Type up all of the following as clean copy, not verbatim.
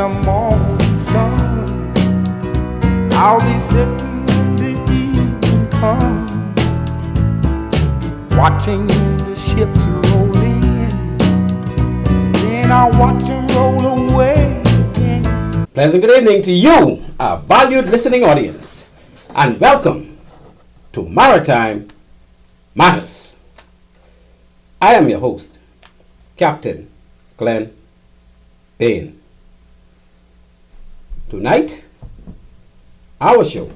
the morning sun. I'll be sitting when the evening comes, watching the ships roll in, then I'll watch them roll away again. Pleasant good evening to you, our valued listening audience, and welcome to Maritime Matters. I am your host, Captain Glenn Bain. Tonight, our show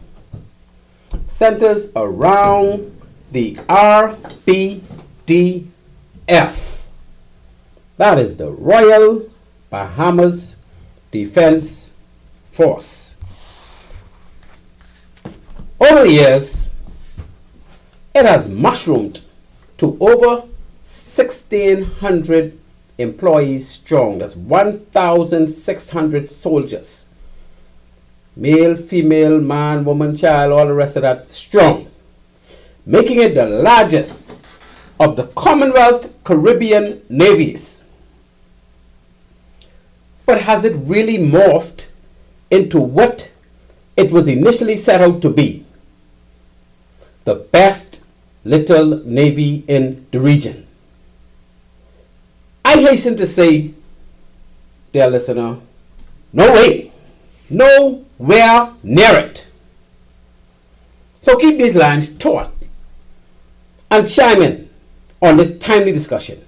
centers around the RBDF. That is the Royal Bahamas Defense Force. Over the years, it has mushroomed to over 1,600 employees strong. That's 1,600 soldiers. Male, female, man, woman, child, all the rest of that strong. Making it the largest of the Commonwealth Caribbean navies. But has it really morphed into what it was initially set out to be? The best little navy in the region. I hasten to say, dear listener, no way, nowhere near it. So keep these lines taut and chime in on this timely discussion.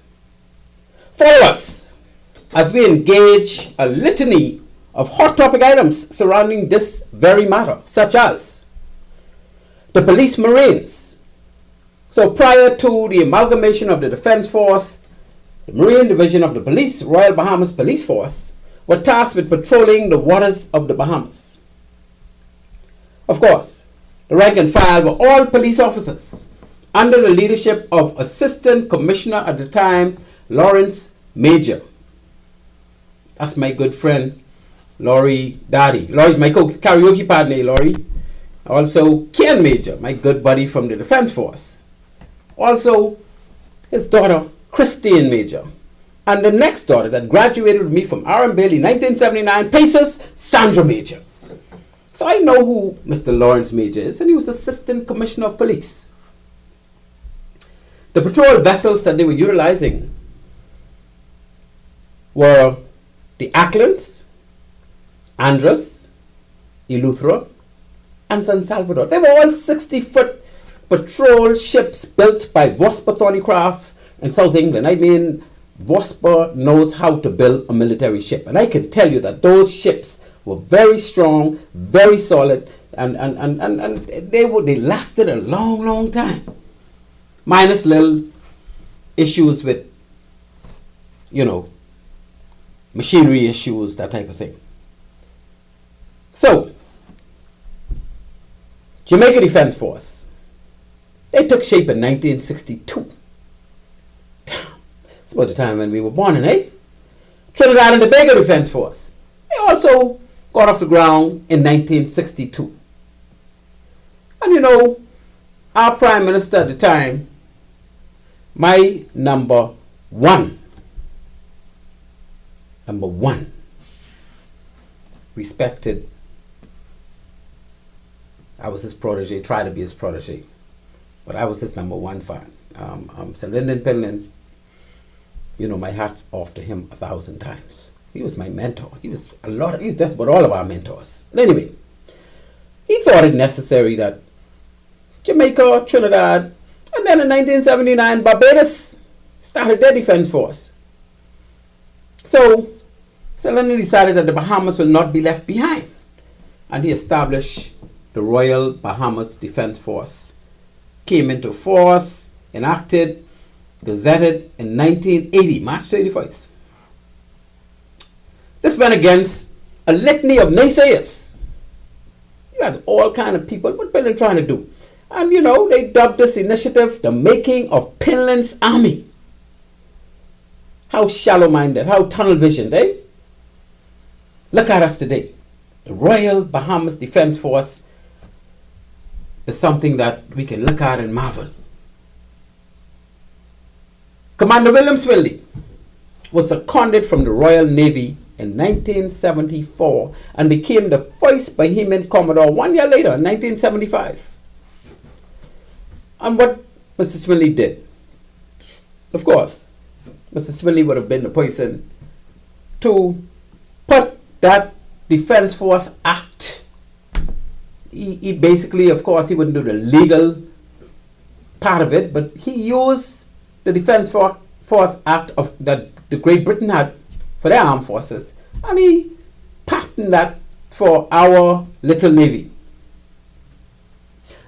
Follow us as we engage a litany of hot topic items surrounding this very matter, such as the police marines. So prior to the amalgamation of the Defense Force, the Marine Division of the Police, Royal Bahamas Police Force, were tasked with patrolling the waters of the Bahamas. Of course, the rank and file were all police officers under the leadership of Assistant Commissioner at the time, Lawrence Major. That's my good friend, Laurie Daddy. Laurie's my karaoke partner, Laurie. Also, Ken Major, my good buddy from the Defense Force. Also, his daughter, Christine Major. And the next daughter that graduated with me from R.M. Bailey 1979, Pacers, Sandra Major. So I know who Mr. Lawrence Major is, and he was Assistant Commissioner of Police. The patrol vessels that they were utilizing were the Acklands, Andros, Eleuthera, and San Salvador. They were all 60-foot patrol ships built by Vosper Thornycraft in South England. I mean, Vosper knows how to build a military ship. And I can tell you that those ships were very strong, very solid, and they lasted a long time. Minus little issues with, machinery issues, that type of thing. So, Jamaica Defense Force, they took shape in 1962. It's about the time when we were born in, eh? Trinidad and Tobago Defense Force, they also got off the ground in 1962. And our Prime Minister at the time, my number one, respected, I was his protege, tried to be his protege, but I was his number one fan. Sir Lyndon Pinlin, my hat's off to him 1,000 times. He was my mentor. He was just about all of our mentors. But anyway, he thought it necessary that Jamaica, Trinidad, and then in 1979, Barbados started their defense force. So Lyndon decided that the Bahamas will not be left behind. And he established the Royal Bahamas Defense Force. Came into force, enacted, gazetted in 1980, March 31st. This went against a litany of naysayers. You had all kind of people, what Pinlin trying to do? And they dubbed this initiative the making of Pinlin's army. How shallow-minded, how tunnel-visioned, eh? Look at us today. The Royal Bahamas Defense Force is something that we can look at and marvel. Commander William Swilly was seconded from the Royal Navy in 1974 and became the first Bahamian Commodore 1 year later in 1975. And what Mr. Swinley did, of course, Mr. Swinley would have been the person to put that Defense Force Act. He basically, of course, he wouldn't do the legal part of it, but he used the Defense Force Act of that the Great Britain had for their armed forces, and he patented that for our little navy.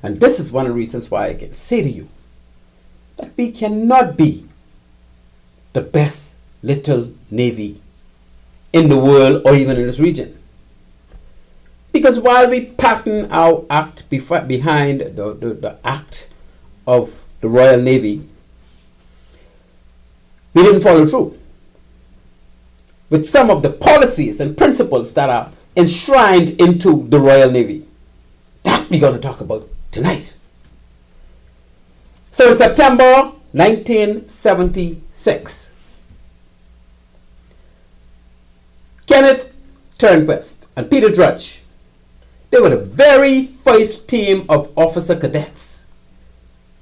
And this is one of the reasons why I can say to you that we cannot be the best little navy in the world or even in this region. Because while we pattern our act behind the act of the Royal Navy, we didn't follow through with some of the policies and principles that are enshrined into the Royal Navy. That we're going to talk about tonight. So in September 1976, Kenneth Turnquist and Peter Drudge, they were the very first team of officer cadets.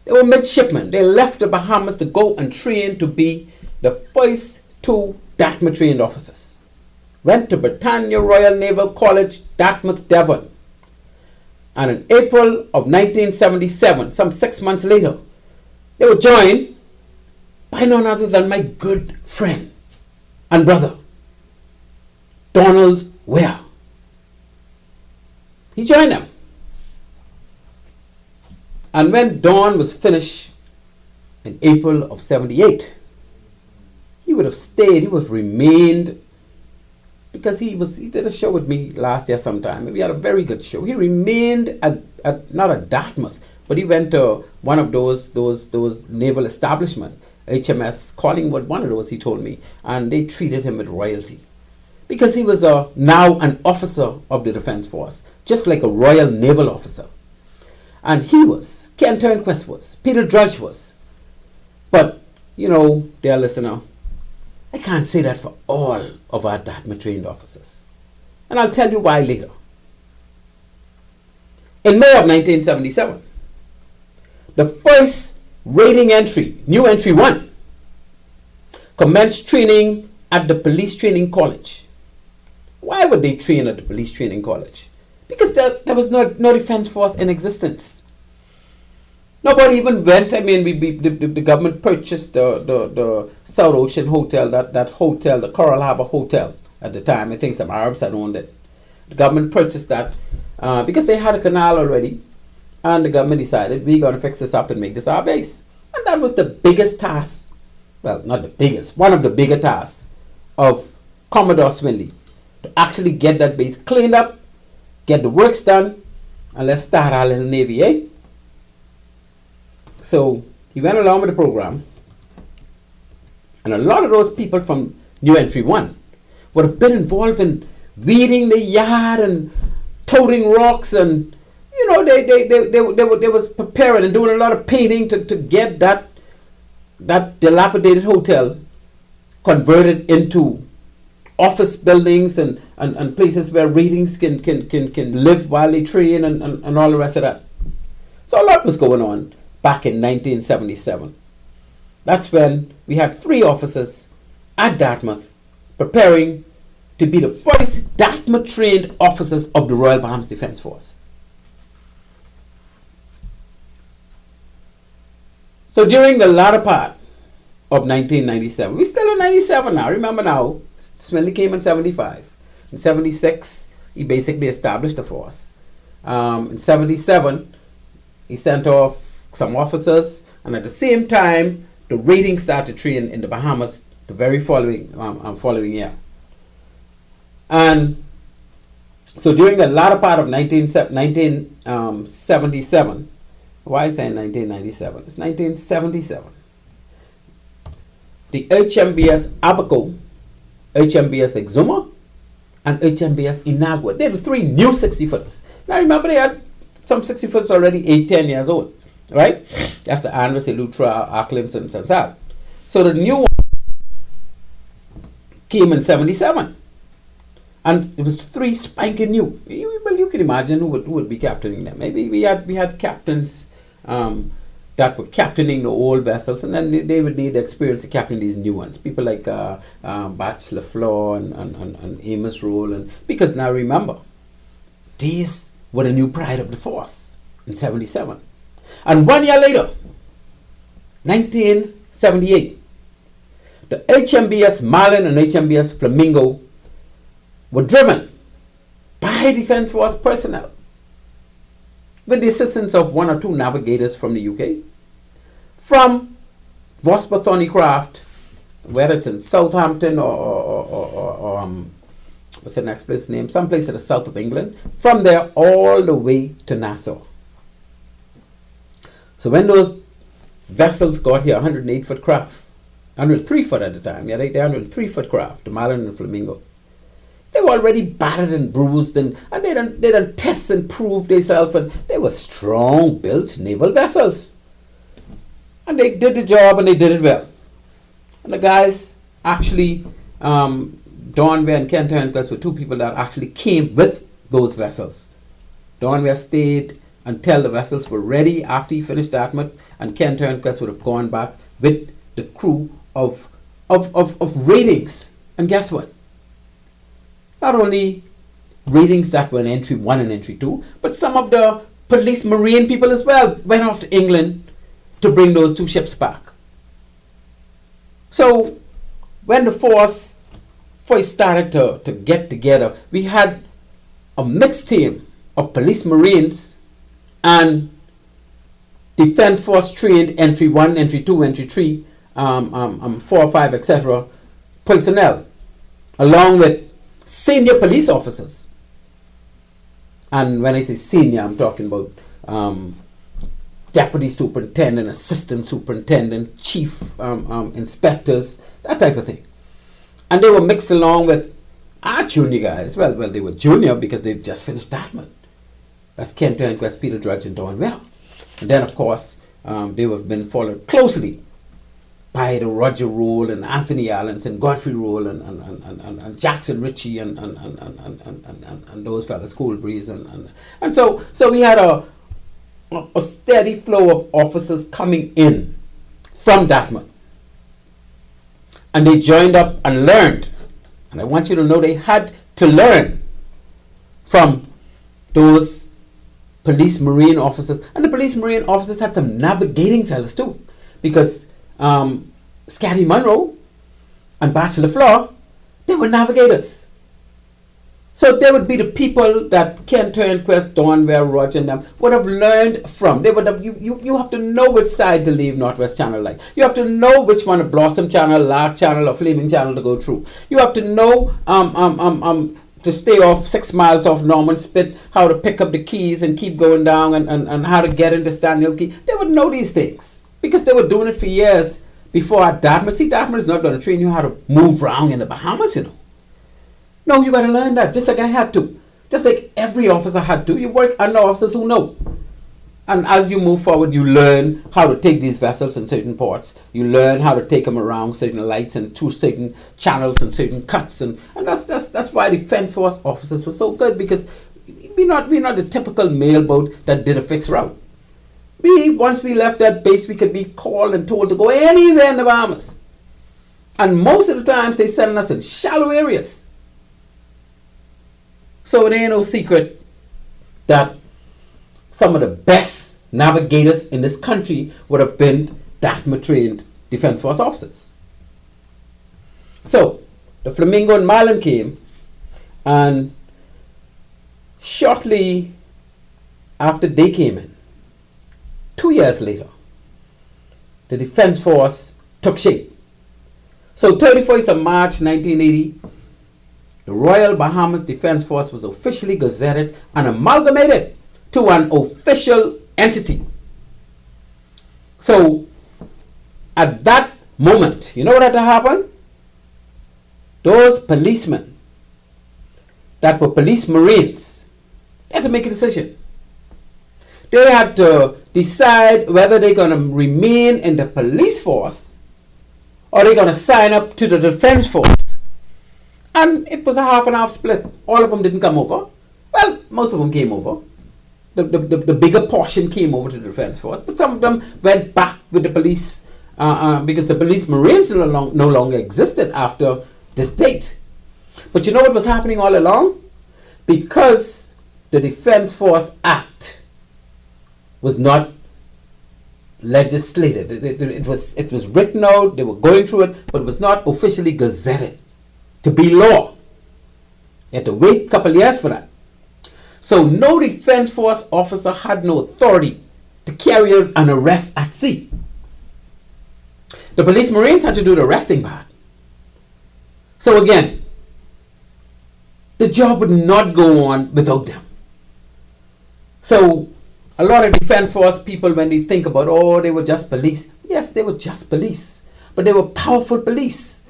They were midshipmen. They left the Bahamas to go and train to be the first two Dartmouth trained officers. Went to Britannia Royal Naval College, Dartmouth, Devon. And in April of 1977, some 6 months later, they were joined by none other than my good friend and brother, Donald Ware. He joined them. And when Don was finished in April of 78, he would have stayed, he would have remained, because he did a show with me last year sometime. We had a very good show. He remained at not at Dartmouth, but he went to one of those naval establishment, HMS Collingwood, one of those, he told me, and they treated him with royalty. Because he was now an officer of the Defense Force, just like a Royal Naval officer. And he was, Ken Turnquist was, Peter Drudge was. But, you know, dear listener, I can't say that for all of our Dartmouth trained officers. And I'll tell you why later. In May of 1977, the first rating entry, new entry 1, commenced training at the Police Training College. Why would they train at the Police Training College? Because there was no defense force in existence. Nobody even went. I mean, the government purchased the South Ocean Hotel, that hotel, the Coral Harbor Hotel at the time. I think some Arabs had owned it. The government purchased that because they had a canal already. And the government decided, we're going to fix this up and make this our base. And that was the biggest task. Well, not the biggest. One of the bigger tasks of Commodore Swinley. To actually get that base cleaned up, get the works done, and let's start our little navy, eh? So he went along with the program, and a lot of those people from New Entry 1 would have been involved in weeding the yard and toting rocks, and you know they was preparing and doing a lot of painting to get that dilapidated hotel converted into office buildings and places where ratings can live while they train and all the rest of that. So a lot was going on back in 1977. That's when we had 3 officers at Dartmouth preparing to be the first Dartmouth trained officers of the Royal Bahamas Defense Force. So during the latter part of 1997, we're still in 97 now, remember now, Swinley came in 75. In 76, he basically established the force. In 77, he sent off some officers, and at the same time, the ratings started train in the Bahamas the very following year. And so during the latter part of 1977, why is I saying 1997? It's 1977. The HMBS Abaco, HMBS Exuma, and HMBS Inagua. They're the 3 new 60-footers. Now remember, they had some 60-footers already 8-10 years old, right? That's the Andres, Elutra, Arklins, and Sansat. So the new one came in 77. And it was 3 spanking new. Well, you can imagine who would be captaining them. Maybe we had captains that were captaining the old vessels, and then they would need the experience to captain these new ones. People like Bachelor Flaw and Amos Roll. And because now remember, these were the new pride of the force in 77. And 1 year later, 1978, the HMBS Marlin and HMBS Flamingo were driven by Defence Force personnel with the assistance of 1 or 2 navigators from the UK, from Vosper Thorny Craft, whether it's in Southampton or what's the next place name? Someplace in the south of England, from there all the way to Nassau. So when those vessels got here, 108-foot craft, 103-foot at the time, yeah, they're 103-foot craft, the Marlin and the Flamingo. They were already battered and bruised, and they done test and prove themselves, and they were strong built naval vessels. And they did the job, and they did it well. And the guys actually, Dornware and Ken Turnquest were 2 people that actually came with those vessels. Dornware stayed until the vessels were ready after he finished Dartmouth, and Ken Turnquest would have gone back with the crew of ratings. And guess what? Not only ratings that were in entry 1 and entry 2, but some of the police marine people as well went off to England to bring those 2 ships back. So when the force first started to get together, we had a mixed team of police marines and Defence Force trained entry 1, entry 2, entry 3, 4 or 5, etc. personnel, along with senior police officers. And when I say senior, I'm talking about deputy superintendent, assistant superintendent, chief inspectors, that type of thing. And they were mixed along with our junior guys. Well, they were junior because they just finished Dartmouth. That's Ken Turnquest, Peter Drudge, and Don Well. And then, of course, they have been followed closely by the Roger Roll and Anthony Allens and Godfrey Roll and Jackson Ritchie and those fellas, Cool Breeze. And so we had a steady flow of officers coming in from Dartmouth. And they joined up and learned. And I want you to know they had to learn from those police marine officers. And the police marine officers had some navigating fellas too. Because Scotty Munro and Bachelor Flaw, they were navigators. So they would be the people that Ken Turnquest, Dornware, Roger, and them would have learned from. They would have you have to know which side to leave Northwest Channel like. You have to know which one, a Blossom Channel, Lark Channel, or Flaming Channel to go through. You have to know to stay off 6 miles off Norman Spit, how to pick up the keys and keep going down, and how to get into Stanley Key. They would know these things because they were doing it for years before Dartmouth. See, Dartmouth is not going to train you how to move around in the Bahamas, you know. No, you got to learn that, just like I had to. Just like every officer had to. You work under officers who know. And as you move forward, you learn how to take these vessels in certain ports. You learn how to take them around certain lights and through certain channels and certain cuts. And that's why Defence Force officers were so good, because we're not the typical mail boat that did a fixed route. Once we left that base, we could be called and told to go anywhere in the Bahamas. And most of the times, they send us in shallow areas. So it ain't no secret that some of the best navigators in this country would have been Dartmouth-trained Defence Force officers. So the Flamingo and Marlin came, and shortly after they came in, 2 years later, the Defence Force took shape. So 31st of March 1980, the Royal Bahamas Defence Force was officially gazetted and amalgamated to an official entity. So, at that moment, you know what had to happen? Those policemen that were police marines, they had to make a decision. They had to decide whether they're going to remain in the police force or they're going to sign up to the Defence Force. And it was a half and half split. All of them didn't come over. Well, most of them came over. The bigger portion came over to the defense force, but some of them went back with the police because the police Marines no longer existed after this date. But you know what was happening all along? Because the Defense Force Act was not legislated. It was written out, they were going through it, but it was not officially gazetted to be law. You had to wait a couple of years for that. So no Defense Force officer had no authority to carry out an arrest at sea. The police Marines had to do the arresting part. So again, the job would not go on without them. So a lot of Defense Force people, when they think about, oh, they were just police. Yes, they were just police. But they were powerful police.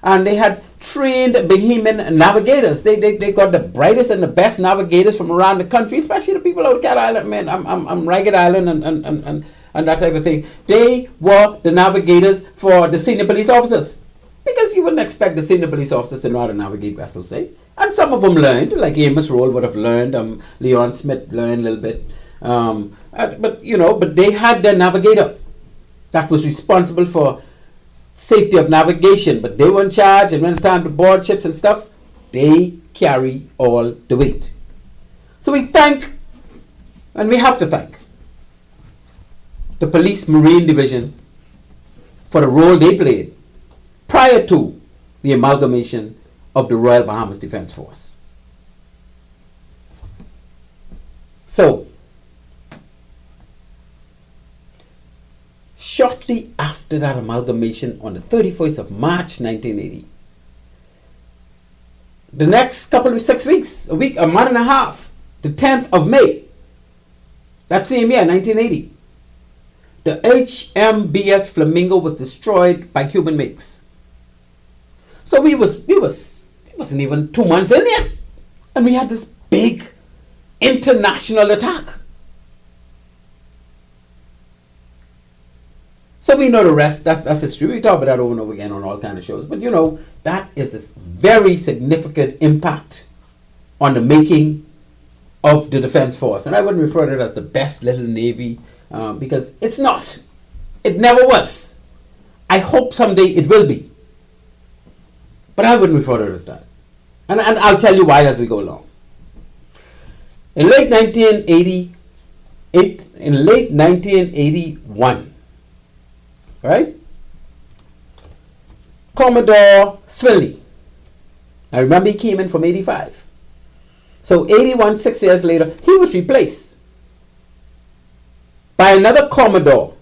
And they had trained Bahamian navigators. They got the brightest and the best navigators from around the country, especially the people out of Cat Island, man. I'm Ragged Island and that type of thing. They were the navigators for the senior police officers. Because you wouldn't expect the senior police officers to know how to navigate vessels, eh? And some of them learned, like Amos Roll would have learned, Leon Smith learned a little bit. But they had their navigator that was responsible for safety of navigation, but they were in charge, and when it's time to board ships and stuff, they carry all the weight. So we thank, and we have to thank, the Police Marine Division for the role they played prior to the amalgamation of the Royal Bahamas Defense Force. So, shortly after that amalgamation on the 31st of March 1980, the next couple of 6 weeks, a month and a half, the 10th of May, that same year, 1980, the HMBS Flamingo was destroyed by Cuban makes. So it wasn't even 2 months in yet, and we had this big international attack. So we know the rest. That's history. We talk about that over and over again on all kinds of shows. But that is a very significant impact on the making of the Defense Force. And I wouldn't refer to it as the best little Navy because it's not. It never was. I hope someday it will be. But I wouldn't refer to it as that. And I'll tell you why as we go along. In late 1981, right? Commodore Swinley. I remember he came in from 85. So 81, 6 years later, he was replaced by another Commodore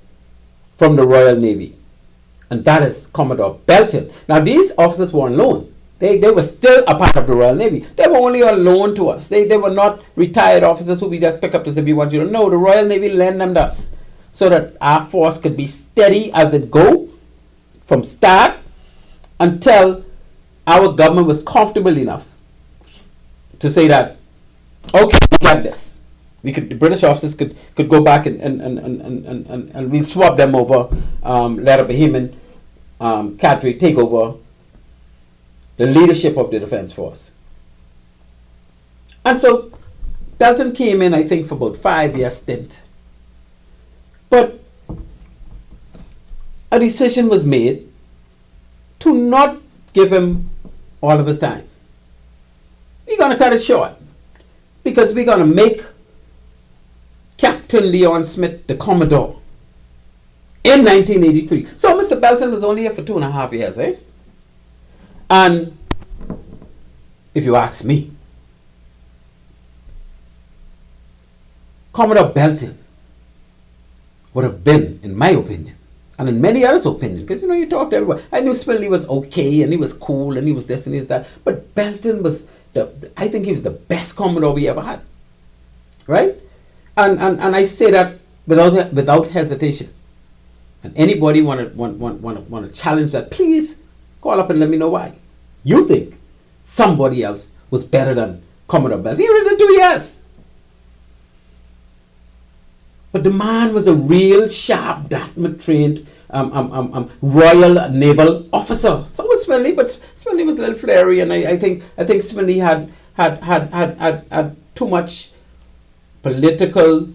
from the Royal Navy. And that is Commodore Belton. Now these officers were on loan. They were still a part of the Royal Navy. They were only on loan to us. They were not retired officers who we just pick up to say we want you to know. The Royal Navy lent them to us so that our force could be steady as it go from start until our government was comfortable enough to say that, okay, we got this. The British officers could go back and we swap them over, let a Bahamian cadre take over the leadership of the Defense Force. And so Belton came in, I think, for about 5 years stint. But a decision was made to not give him all of his time. We're going to cut it short because we're going to make Captain Leon Smith the Commodore in 1983. So Mr. Belton was only here for 2.5 years, eh? And if you ask me, Commodore Belton would have been, in my opinion, and in many others' opinion, because you talk to everyone. I knew Swinley was okay and he was cool and he was this and he was that, but Belton was I think he was the best Commodore we ever had, right? And I say that without hesitation. And anybody want to challenge that, please call up and let me know why you think somebody else was better than Commodore Belton. He only did 2 years. But the man was a real sharp, Dartmouth trained Royal Naval officer. So was Smedley, but Smedley was a little flary, and I think Smedley had too much political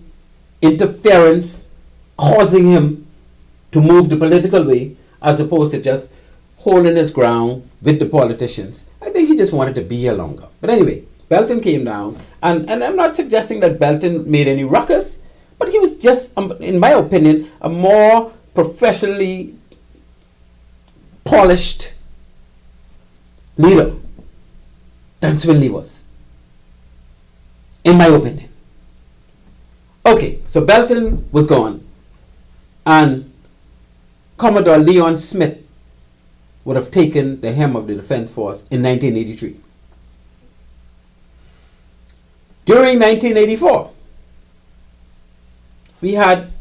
interference causing him to move the political way as opposed to just holding his ground with the politicians. I think he just wanted to be here longer. But anyway, Belton came down, and I'm not suggesting that Belton made any ruckus, but he was just, in my opinion, a more professionally polished leader than Swinley was, in my opinion. Okay, so Belton was gone, and Commodore Leon Smith would have taken the helm of the Defense Force in 1983. During 1984, we had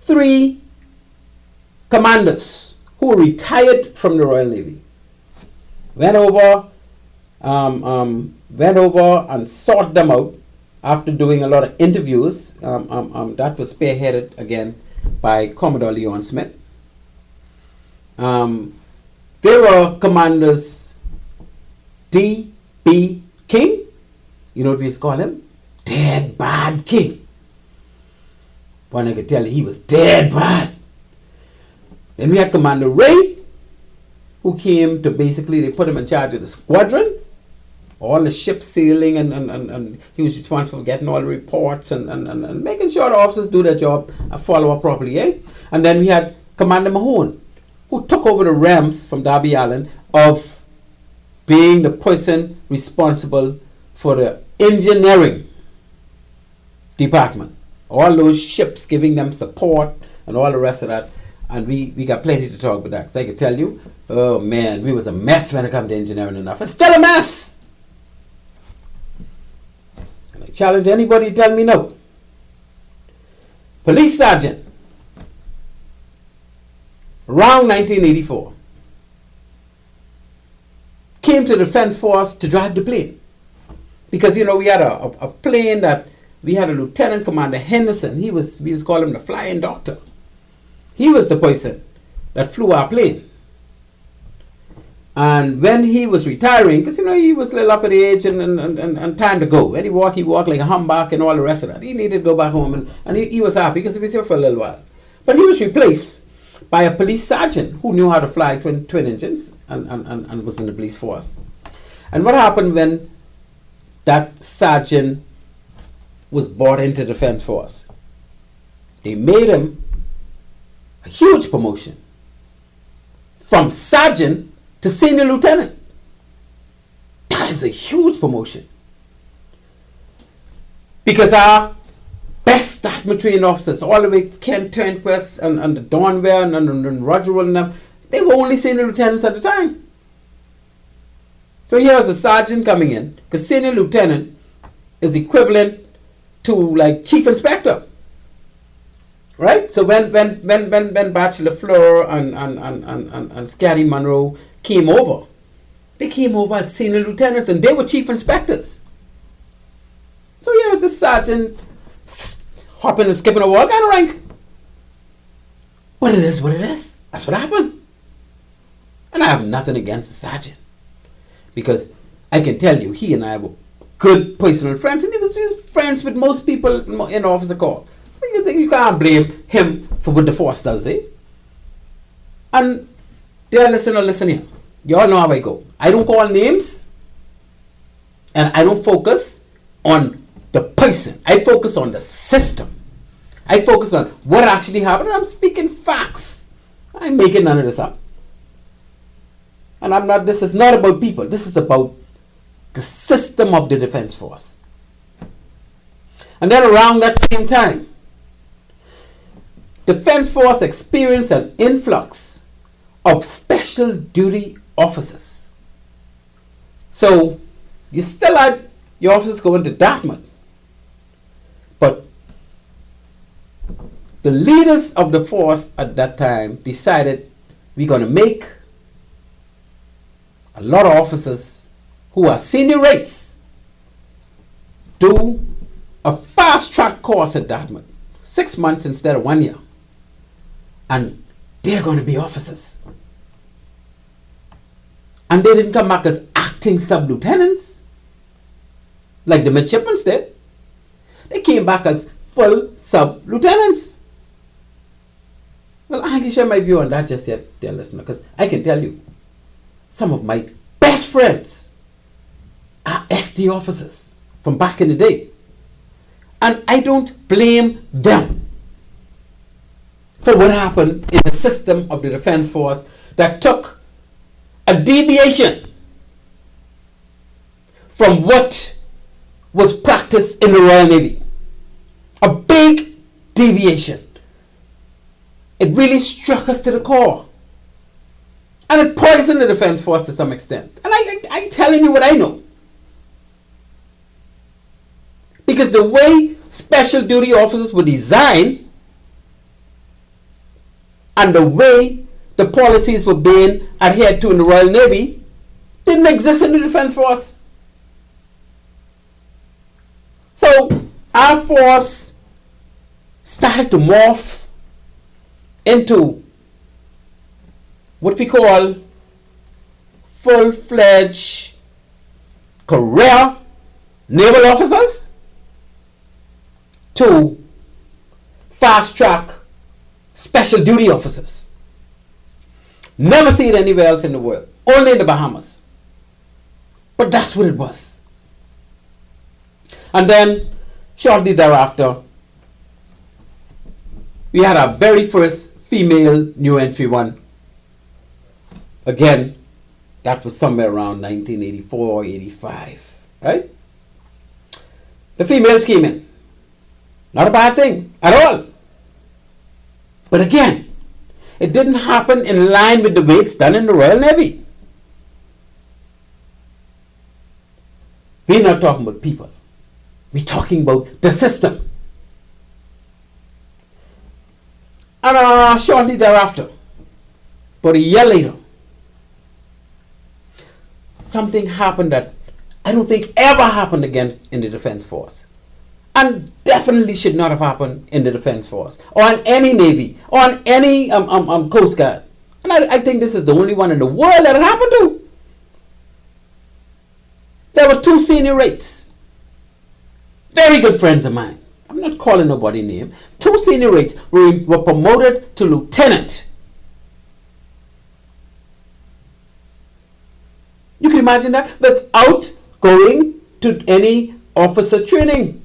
3 commanders who retired from the Royal Navy. Went over and sought them out after doing a lot of interviews. That was spearheaded again by Commodore Leon Smith. They were Commanders D.B. King. You know what we used to call him? Dead Bad King. One I could tell you, he was dead bad. Then we had Commander Ray, who came to basically, they put him in charge of the squadron, all the ship sailing, and he was responsible for getting all the reports and making sure the officers do their job and follow up properly. And then we had Commander Mahone, who took over the reins from Darby Allen of being the person responsible for the engineering department. All those ships, giving them support and all the rest of that. And we got plenty to talk about that. Because I can tell you, oh man, we was a mess when it come to engineering enough. It's still a mess. And I challenge anybody to tell me no. Police sergeant. Around 1984. Came to the Defense Force to drive the plane. Because, you know, we had a plane that we had a Lieutenant Commander Henderson. We used to call him the flying doctor. He was the person that flew our plane. And when he was retiring, because, you know, he was a little up at the age and time to go. When he walked like a humbug and all the rest of that. He needed to go back home, and he was happy because he was here for a little while. But he was replaced by a police sergeant who knew how to fly twin engines and was in the police force. And what happened when that sergeant was brought into the Defense Force? They made him a huge promotion from sergeant to senior lieutenant. That is a huge promotion. Because our best staff trained officers, all the way Ken Turnquist and the Donware and Roger and them, they were only senior lieutenants at the time. So here's a sergeant coming in, because senior lieutenant is equivalent to like chief inspector. Right? So when Bachelor Fleur and Scotty Monroe came over, they came over as senior lieutenants and they were chief inspectors. So here's a sergeant hopping and skipping a wall kind of rank. But it is what it is. That's what happened. And I have nothing against the sergeant. Because I can tell you, he and I were good personal friends, and he was friends with most people in the officer corps. You can't blame him for what the force does, eh? And dear listener, listen here. You all know how I go. I don't call names, and I don't focus on the person. I focus on the system. I focus on what actually happened, and I'm speaking facts. I'm making none of this up. And this is not about people. This is about the system of the Defense Force. And then around that same time, Defense Force experienced an influx of special duty officers. So you still had your officers going to Dartmouth. But the leaders of the force at that time decided we're going to make a lot of officers who are senior rates do a fast track course at Dartmouth, 6 months instead of 1 year. And they're going to be officers. And they didn't come back as acting sub-lieutenants like the midshipmen did. They came back as full sub-lieutenants. Well, I can share my view on that just yet, dear listener, because I can tell you, some of my best friends are SD officers from back in the day. And I don't blame them for what happened in the system of the Defense Force that took a deviation from what was practiced in the Royal Navy. A big deviation. It really struck us to the core. And it poisoned the Defense Force to some extent. And I'm telling you what I know. Because the way special duty officers were designed and the way the policies were being adhered to in the Royal Navy didn't exist in the Defense Force. So our force started to morph into what we call full-fledged career naval officers to fast-track special duty officers. Never see it anywhere else in the world. Only in the Bahamas. But that's what it was. And then, shortly thereafter, we had our very first female new entry one. Again, that was somewhere around 1984, 85, right? The females came in. Not a bad thing at all. But again, it didn't happen in line with the way it's done in the Royal Navy. We're not talking about people. We're talking about the system. And shortly thereafter, about a year later, something happened that I don't think ever happened again in the Defense Force. And definitely should not have happened in the Defense Force, or in any Navy, or in any Coast Guard. And I think this is the only one in the world that it happened to. There were two senior rates, very good friends of mine. I'm not calling nobody name. Two senior rates were promoted to lieutenant. You can imagine that without going to any officer training.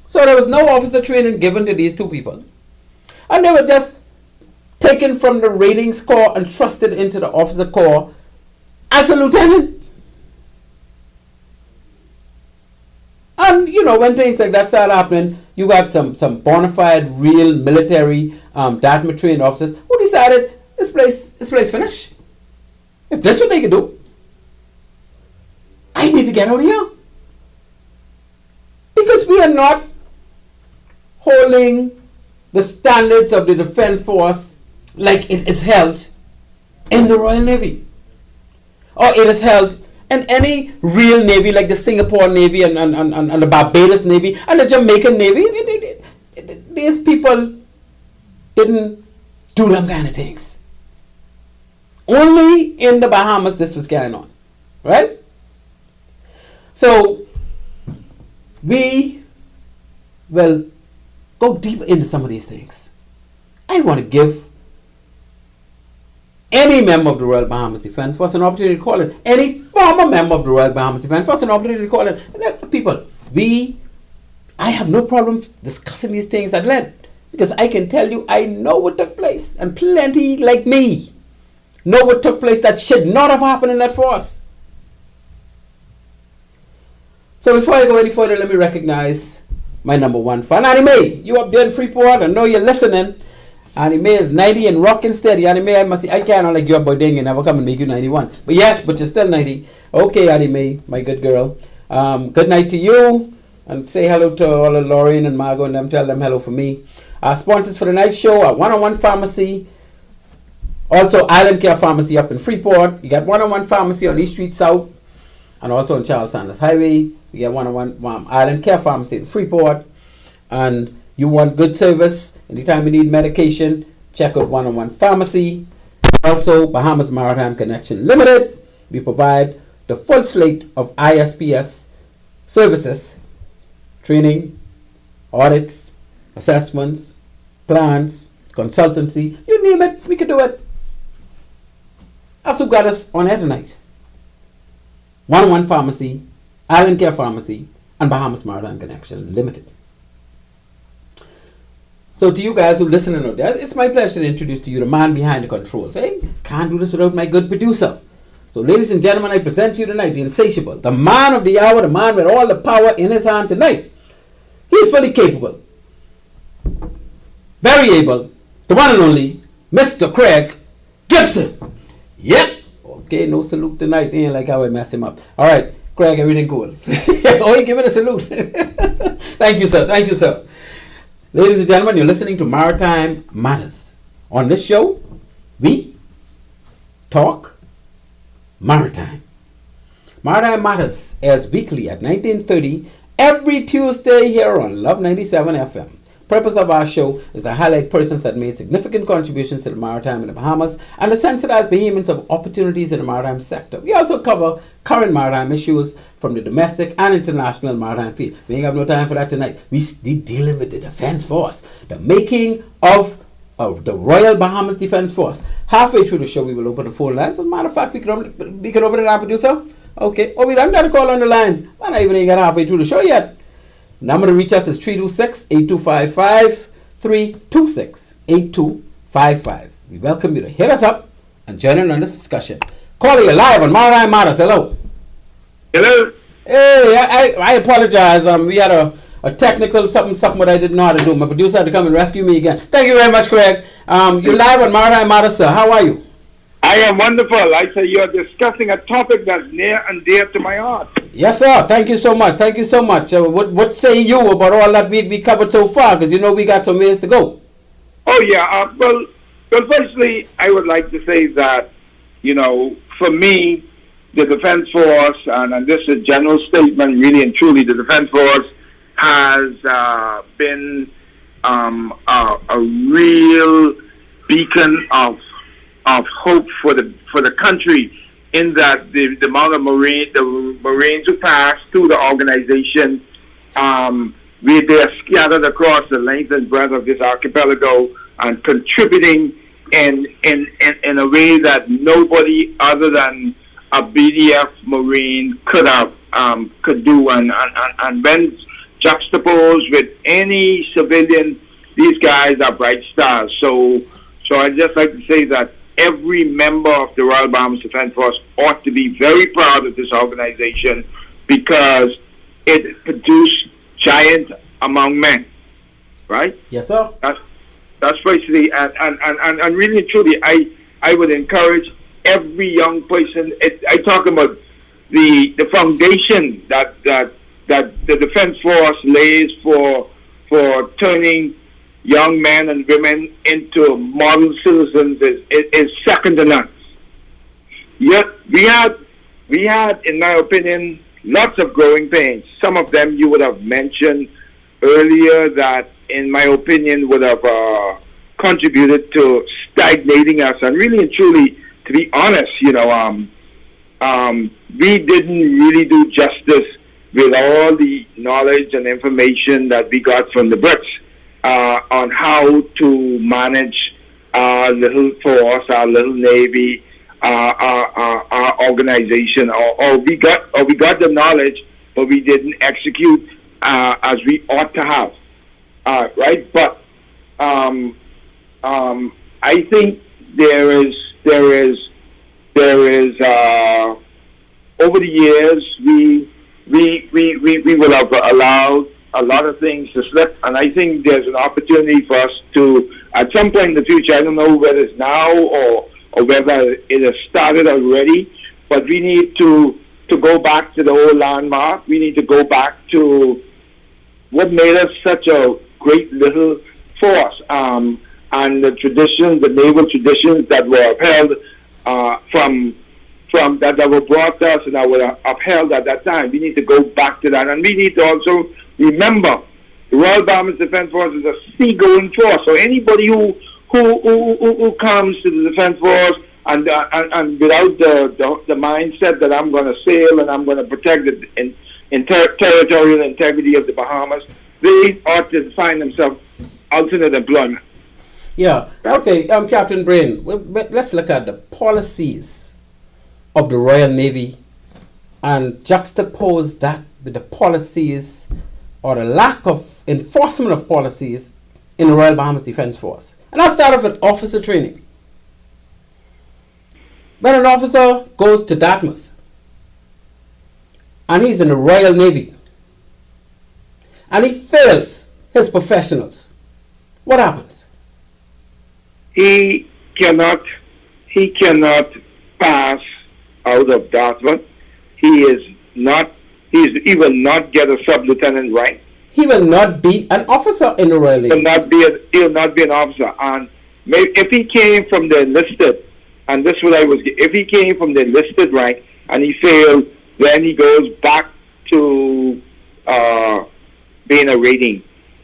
So there was no officer training given to these two people. And they were just taken from the ratings corps and thrusted into the officer corps as a lieutenant. And you know, when things like that started happening, you got some bona fide, real military, DATMA trained officers who decided this place finished. If that's what they can do, I need to get out of here. Because we are not holding the standards of the Defense Force like it is held in the Royal Navy. Or it is held in any real Navy like the Singapore Navy and the Barbados Navy and the Jamaican Navy. These people didn't do them kind of things. Only in the Bahamas this was going on. Right? So, we will go deeper into some of these things. I want to give any member of the Royal Bahamas Defense Force an opportunity to call in. Any former member of the Royal Bahamas Defense Force an opportunity to call in. People, I have no problem discussing these things at length. Because I can tell you, I know what took place. And plenty like me know what took place that should not have happened in that force. So before I go any further, let me recognize my number one fan. Annie Mae, you up there in Freeport, I know you're listening. Annie Mae is 90 and rocking steady. Annie Mae, I can't like you up by ding and never come and make you 91. But yes, but you're still 90. Okay, Annie Mae, my good girl. Good night to you. And say hello to all of Lauren and Margot and them. Tell them hello for me. Our sponsors for the night show are One-on-One Pharmacy. Also Island Care Pharmacy up in Freeport. You got One-on-One Pharmacy on East Street South. And also on Charles Sanders Highway. You get One-on-One Island Care Pharmacy in Freeport. And you want good service anytime you need medication, check out 101 Pharmacy. Also, Bahamas Maritime Connection Limited. We provide the full slate of ISPS services, training, audits, assessments, plans, consultancy, you name it, we can do it. That's who got us on air tonight. 101 Pharmacy, Island Care Pharmacy, and Bahamas Maritime Connection Limited. So to you guys who listening out there, it's my pleasure to introduce to you the man behind the controls. Hey, can't do this without my good producer. So ladies and gentlemen, I present to you tonight the insatiable, the man of the hour, the man with all the power in his hand tonight. He's fully capable, very able, the one and only Mr. Craig Gibson. Yep. Okay, no salute tonight. Ain't like how I mess him up. All right, Craig, everything cool. Oh, you give it a salute. Thank you, sir. Thank you, sir. Ladies and gentlemen, you're listening to Maritime Matters. On this show, we talk maritime. Maritime Matters airs weekly at 19:30 every Tuesday here on Love 97 FM. Purpose of our show is to highlight persons that made significant contributions to the maritime in the Bahamas and to sensitize Bahamians of opportunities in the maritime sector. We also cover current maritime issues from the domestic and international maritime field. We ain't have no time for that tonight. We dealing with the Defense Force, the making of the Royal Bahamas Defense Force. Halfway through the show, we will open the phone lines. As a matter of fact, we can open it up, producer. Okay. Oh, we done got a call on the line. Man, I even ain't got halfway through the show yet. Number to reach us is 326-8255, 326-8255. We welcome you to hit us up and join in on this discussion. Calling you live on Maritime Matters. Hello. Hello. Hey, I apologize. We had a technical something what I didn't know how to do. My producer had to come and rescue me again. Thank you very much, Craig. You're live on Maritime Matters, sir. How are you? I am wonderful. I say you're discussing a topic that's near and dear to my heart. Yes, sir. Thank you so much. Thank you so much. What say you about all that we covered so far? Because you know we got some ways to go. Oh, yeah. Well, firstly, I would like to say that, for me, the Defense Force, and this is a general statement, really and truly, the Defense Force has been a real beacon of hope for the country, in that the amount of Marines who pass through the organization, they are scattered across the length and breadth of this archipelago and contributing in a way that nobody other than a BDF Marine could do, and when juxtaposed with any civilian, these guys are bright stars. So I'd just like to say that every member of the Royal Bahamas Defense Force ought to be very proud of this organization, because it produced giants among men, right? Yes, sir. That's basically, and really and truly, I would encourage every young person. I talk about the foundation that the Defense Force lays for turning young men and women into model citizens is second to none. Yet we had, in my opinion, lots of growing pains. Some of them you would have mentioned earlier that, in my opinion, would have contributed to stagnating us. And really and truly, to be honest, we didn't really do justice with all the knowledge and information that we got from the Brits on how to manage our little force, our little navy, our organization. Or we got the knowledge, but we didn't execute as we ought to have. Right? But I think there is over the years we will have allowed a lot of things to slip, and I think there's an opportunity for us to, at some point in the future, I don't know whether it's now or whether it has started already, but we need to go back to the old landmark. We need to go back to what made us such a great little force, and the traditions, the naval traditions that were upheld from that were brought to us and that were upheld at that time. We need to go back to that, and we need to also remember the Royal Bahamas Defense Force is a seagoing force. So anybody who who comes to the Defense Force and without the mindset that I'm going to sail and I'm going to protect the territorial integrity of the Bahamas, they ought to find themselves alternate employment. Yeah. Okay, Captain Brain, let's look at the policies of the Royal Navy and juxtapose that with the policies or the lack of enforcement of policies in the Royal Bahamas Defense Force. And I'll start off with officer training. When an officer goes to Dartmouth and he's in the Royal Navy and he fails his professionals, what happens? He cannot pass out of Dartmouth. He will not get a sub-lieutenant rank. He will not be an officer in the Royal Navy. He will not be an officer. And maybe if he came from the enlisted, and this is what if he came from the enlisted rank and he failed, then he goes back to being a rating.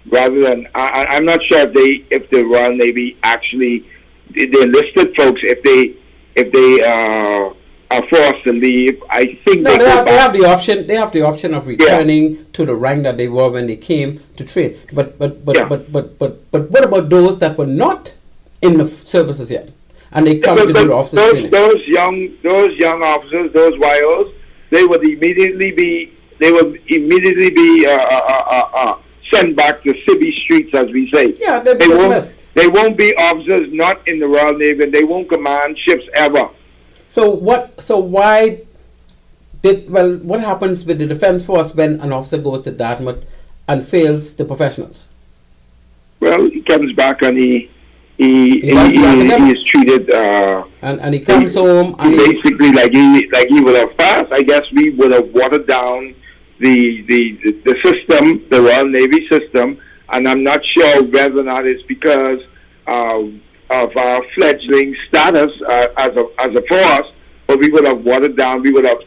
Rather than, I'm not sure if the Royal Navy actually, the enlisted folks, if they are forced to leave, I think no, they have the option. They have the option of returning to the rank that they were when they came to train. But what about those that were not in the services yet, and they come to do the officers training? Those young officers, those YOs, they would immediately be sent back to city streets, as we say. Yeah, they'll be dismissed. They won't be officers not in the Royal Navy, and they won't command ships ever. So what happens with the Defense Force when an officer goes to Dartmouth and fails the professionals? Well, he comes back and he is treated and he comes home and basically like he would have passed. I guess we would have watered down the system, the Royal Navy system, and I'm not sure whether or not it's because of our fledgling status as a force, but we would have watered down. We would have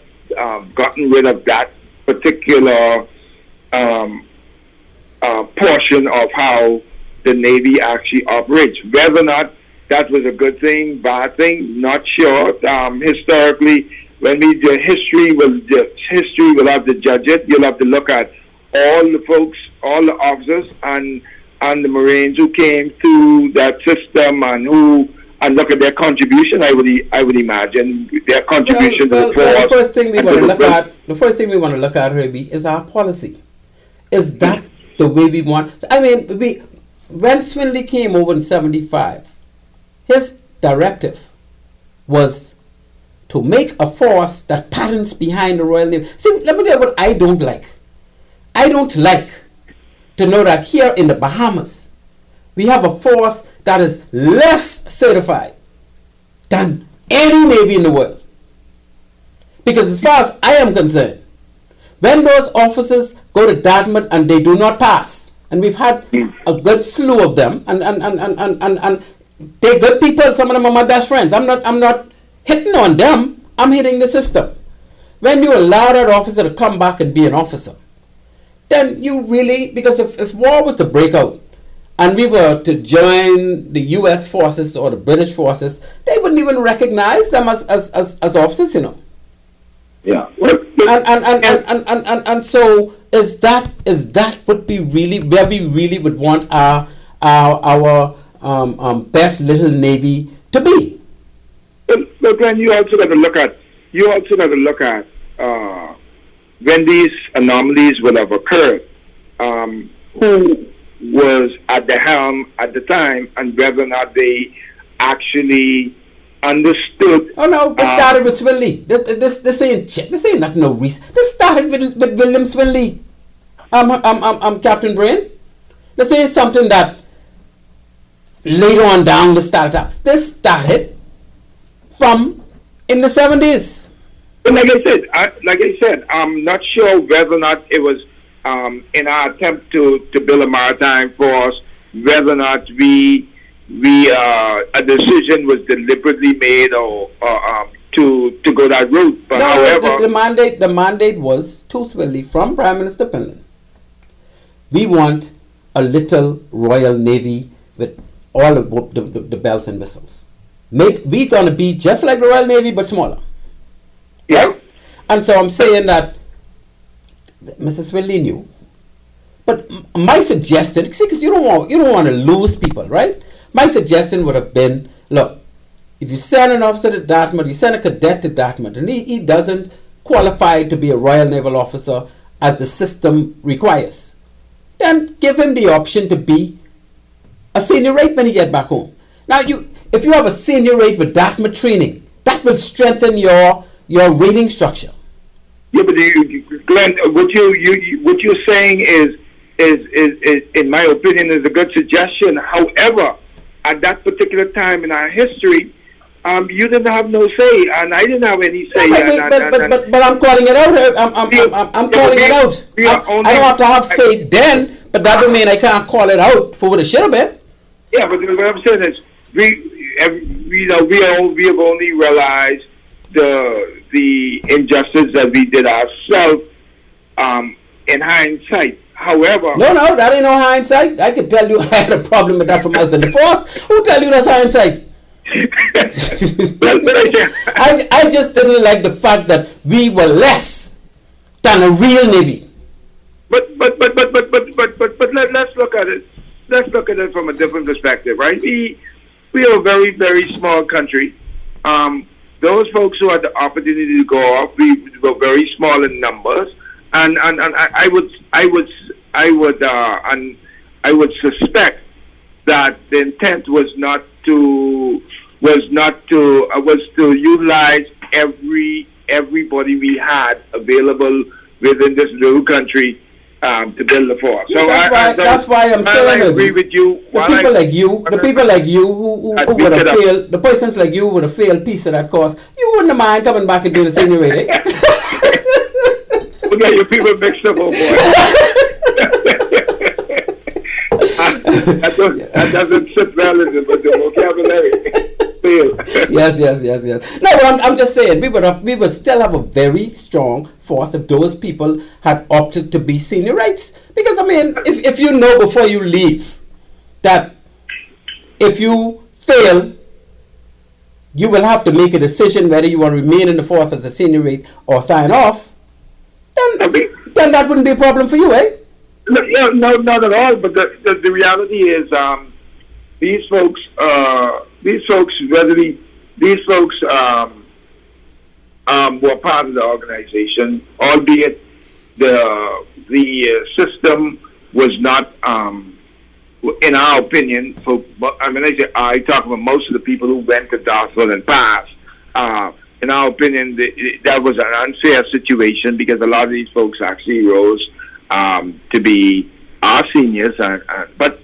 gotten rid of that particular portion of how the Navy actually operates. Whether or not that was a good thing, bad thing, not sure. Historically, when we do history will have to judge it. You'll have to look at all the folks, all the officers, and the Marines who came through that system and look at their contribution. I would imagine their contribution to the force. The first thing we want to look at, Ruby, is our policy. Is that the way we want? I mean, when Swinley came over in '75, his directive was to make a force that patterns behind the Royal Navy. See, let me tell you what I don't like. I don't like to know that here in the Bahamas, we have a force that is less certified than any Navy in the world. Because as far as I am concerned, when those officers go to Dartmouth and they do not pass, and we've had a good slew of them, and they're good people, some of them are my best friends. I'm not hitting on them, I'm hitting the system. When you allow that officer to come back and be an officer, then you really, because if war was to break out and we were to join the US forces or the British forces, they wouldn't even recognize them as officers, you know. Yeah. And so is that what we really, where we really would want our best little Navy to be? But then you also got to look at when these anomalies would have occurred, who was at the helm at the time, and whether or not they actually understood. Oh no! This started with Swinley. This ain't nothing no reason. This started with William Swinley. I'm Captain Brain. This ain't something that later on down the started. This started from in the 70s. But like I said, I'm not sure whether or not it was in our attempt to build a maritime force, whether or not a decision was deliberately made or to go that route. But no, however, the mandate was to Swinley from Prime Minister Pinlan. We want a little Royal Navy with all the bells and whistles. We're going to be just like the Royal Navy, but smaller. Yeah. Right? And so I'm saying that Mrs. Willie knew. But my suggestion, because you don't want to lose people, right? My suggestion would have been, look, if you send an officer to Dartmouth, you send a cadet to Dartmouth, and he doesn't qualify to be a Royal Naval officer as the system requires, then give him the option to be a senior rate when he get back home. Now, if you have a senior rate with Dartmouth training, that will strengthen your rating structure. Yeah, but Glenn, what you're saying is, in my opinion, is a good suggestion. However, at that particular time in our history, you didn't have no say, and I didn't have any say. But I'm calling it out. I'm calling it out. I don't have to have say then, but that don't mean I can't call it out for what it should have been. Yeah, but what I'm saying is, we have only realized the injustice that we did ourselves in hindsight. However, no, that ain't no hindsight. I can tell you I had a problem with that from us in the force. Who tell you that's hindsight? I just didn't like the fact that we were less than a real Navy. But let's look at it. Let's look at it from a different perspective, right? We are a very, very small country. Those folks who had the opportunity to go off, we were very small in numbers, and I would suspect that the intent was to utilize everybody we had available within this little country to build the force. Yeah, so that's why I'm saying I agree with you. The people like you who would have failed, the persons like you would have failed piece of that course. You wouldn't have mind coming back and doing the senior rating. We got your people mixed up, oh boy. That doesn't sit well in the vocabulary. Yes. No, but I'm just saying we would still have a very strong force if those people had opted to be senior rates. Because I mean, if you know before you leave that if you fail, you will have to make a decision whether you want to remain in the force as a senior rate or sign off, then that wouldn't be a problem for you, eh? No, not at all. But the reality is, these folks were part of the organization, albeit the system was not, in our opinion. I talk about most of the people who went to Dartmouth and passed. In our opinion, that was an unfair situation because a lot of these folks actually rose to be our seniors. But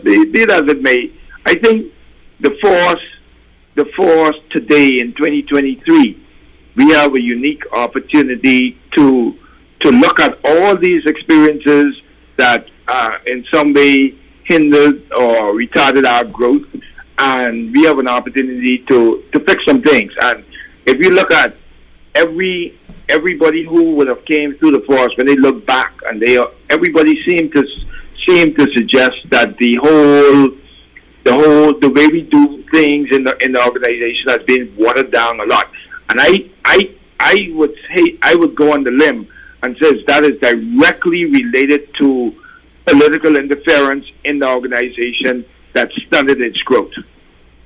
be it as it may, I think the force today in 2023, we have a unique opportunity to look at all these experiences that in some way hindered or retarded our growth, and we have an opportunity to fix some things. And if you look at everybody who would have came through the force, when they look back, and everybody seemed to suggest that the way we do things in the organization has been watered down a lot. And I would go on the limb and says that is directly related to political interference in the organization that stunted its growth.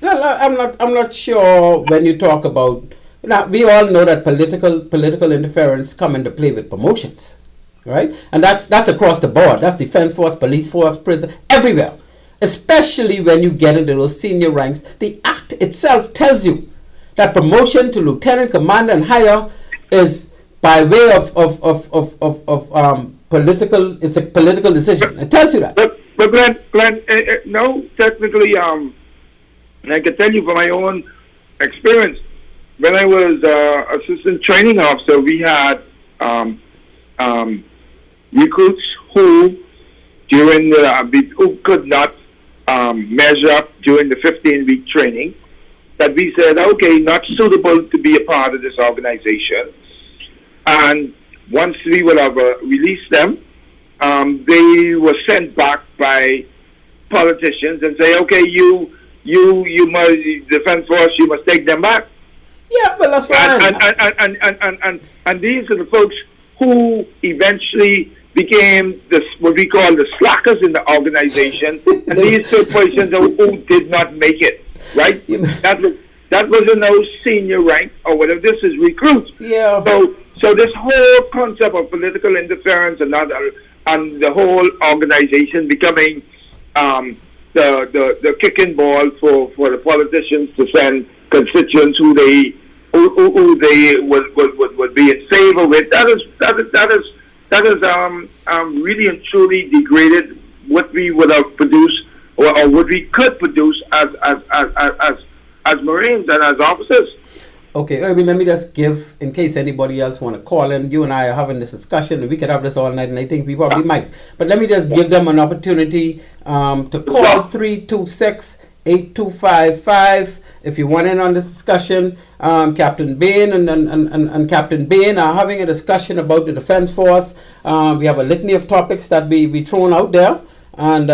Well, I'm not sure when you talk about. Now, we all know that political interference come into play with promotions, right? And that's across the board. That's defense force, police force, prison, everywhere. Especially when you get into those senior ranks, the act itself tells you that promotion to lieutenant, commander, and higher is by way of political. It's a political decision. It tells you that. But Glenn, no, technically, and I can tell you from my own experience. When I was assistant training officer, we had recruits who could not measure up during the 15-week training, that we said, okay, not suitable to be a part of this organization. And once we would have released them, they were sent back by politicians and say, okay, you must defense force, you must take them back. Yeah, but that's fine. And these are the folks who eventually became what we call the slackers in the organization, and these two persons who did not make it. Right? That was in those senior rank or whatever. This is recruits. Yeah. So this whole concept of political interference and the whole organization becoming the kicking ball for the politicians to send constituents who they would be in favor with. That is really and truly degraded what we would have produced or what we could produce as Marines and as officers. Okay, Irving, let me just give, in case anybody else want to call in, you and I are having this discussion, and we could have this all night, and I think we probably might. But let me just give them an opportunity to call 326-8255 if you want in on this discussion. Captain Bain and Captain Bain are having a discussion about the Defense Force. We have a litany of topics that we thrown out there, and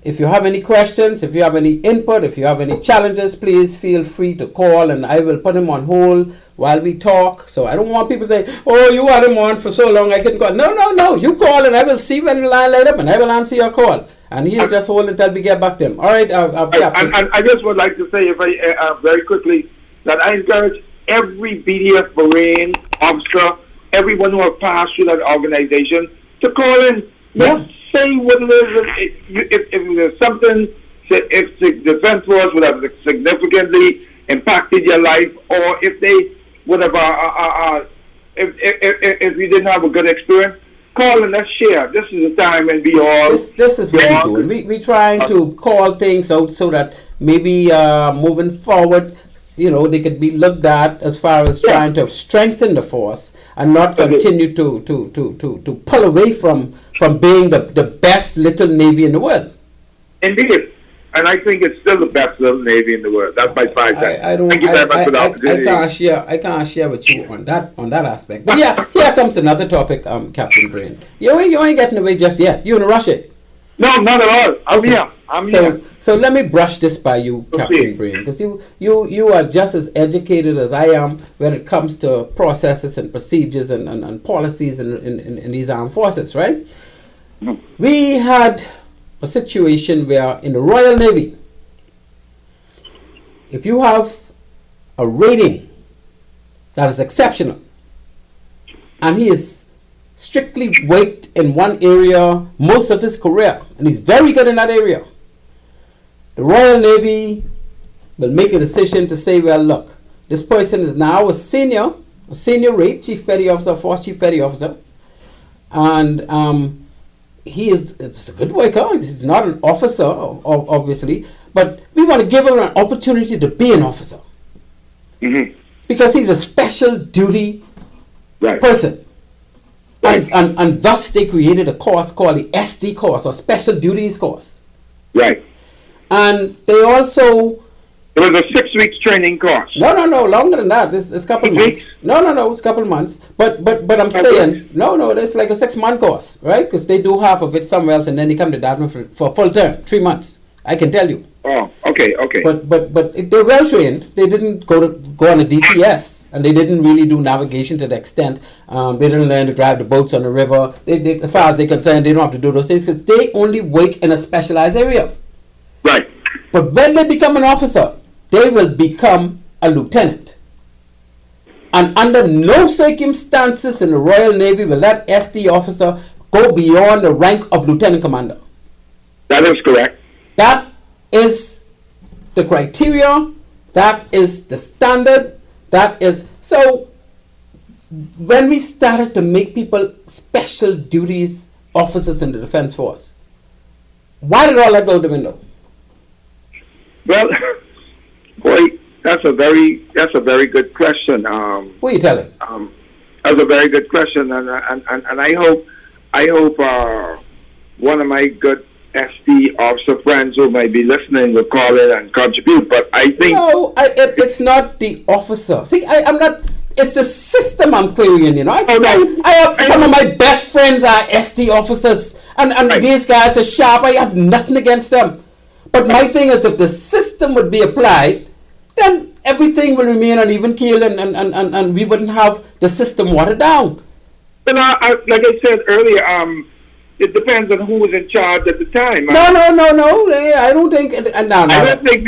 if you have any questions, if you have any input, if you have any challenges, please feel free to call, and I will put him on hold while we talk. So I don't want people to say, oh, you had him on for so long, I couldn't call. No. You call, and I will see when the line light up, and I will answer your call. And he'll just hold until we get back to him. All right, Captain. And I just would like to say, if I very quickly, that I encourage every BDF Marine officer, everyone who has passed through that organization, to call in. Yeah. Say what it is. If there's something, if the Defense Force would have significantly impacted your life, or if they would have, if you didn't have a good experience, call and let's share. This is the time when we all. This is what we're doing. We're trying to call things out so that maybe moving forward, they could be looked at as far as trying to strengthen the force and not continue to pull away from being the best little navy in the world. Indeed. And I think it's still the best little navy in the world. That's my 5 cents. Thank you very much for the opportunity. I can't share with you on that aspect. But yeah, here comes another topic, Captain Brain. You ain't getting away just yet. You in a rush it? No, not at all. I'm here. So let me brush this by you, Captain Brain, because you are just as educated as I am when it comes to processes and procedures and policies in these armed forces, right? No. We had a situation where in the Royal Navy, if you have a rating that is exceptional and he is strictly worked in one area most of his career and he's very good in that area, the Royal Navy will make a decision to say, well, look, this person is now a senior rate, Chief Petty Officer, Force Chief Petty Officer, and it's a good worker. He's not an officer, obviously, but we want to give him an opportunity to be an officer. Mm-hmm. Because he's a special duty person. Right. And thus they created a course called the SD course, or Special Duties course. Right. And they also... It was a 6 weeks training course. No, longer than that. It's a couple months. No, it's a couple months. But I'm saying, no, it's like a 6-month course, right? Because they do half of it somewhere else, and then they come to Dartmouth for full term, 3 months. I can tell you. Oh, okay. But they're well trained. They didn't go on a DTS, and they didn't really do navigation to the extent. They didn't learn to drive the boats on the river. They, as far as they're concerned, they don't have to do those things because they only work in a specialized area. Right. But when they become an officer, they will become a lieutenant. And under no circumstances in the Royal Navy will that SD officer go beyond the rank of lieutenant commander. That is correct. That is the criteria. That is the standard. That is... So, when we started to make people special duties officers in the Defense Force, why did all that go out the window? Well... Boy, that's a very good question. Who are you telling? That's a very good question, and I hope one of my good SD officer friends who might be listening will call in and contribute. But I think no, it's not the officer. See, I'm not. It's the system I'm querying, you know. Oh, no. I have some of my best friends are SD officers, and Right. these guys are sharp. I have nothing against them. But my thing is, if the system would be applied, then everything will remain on even keel, and we wouldn't have the system watered down. But like I said earlier, it depends on who was in charge at the time. No. I don't think. No. I don't think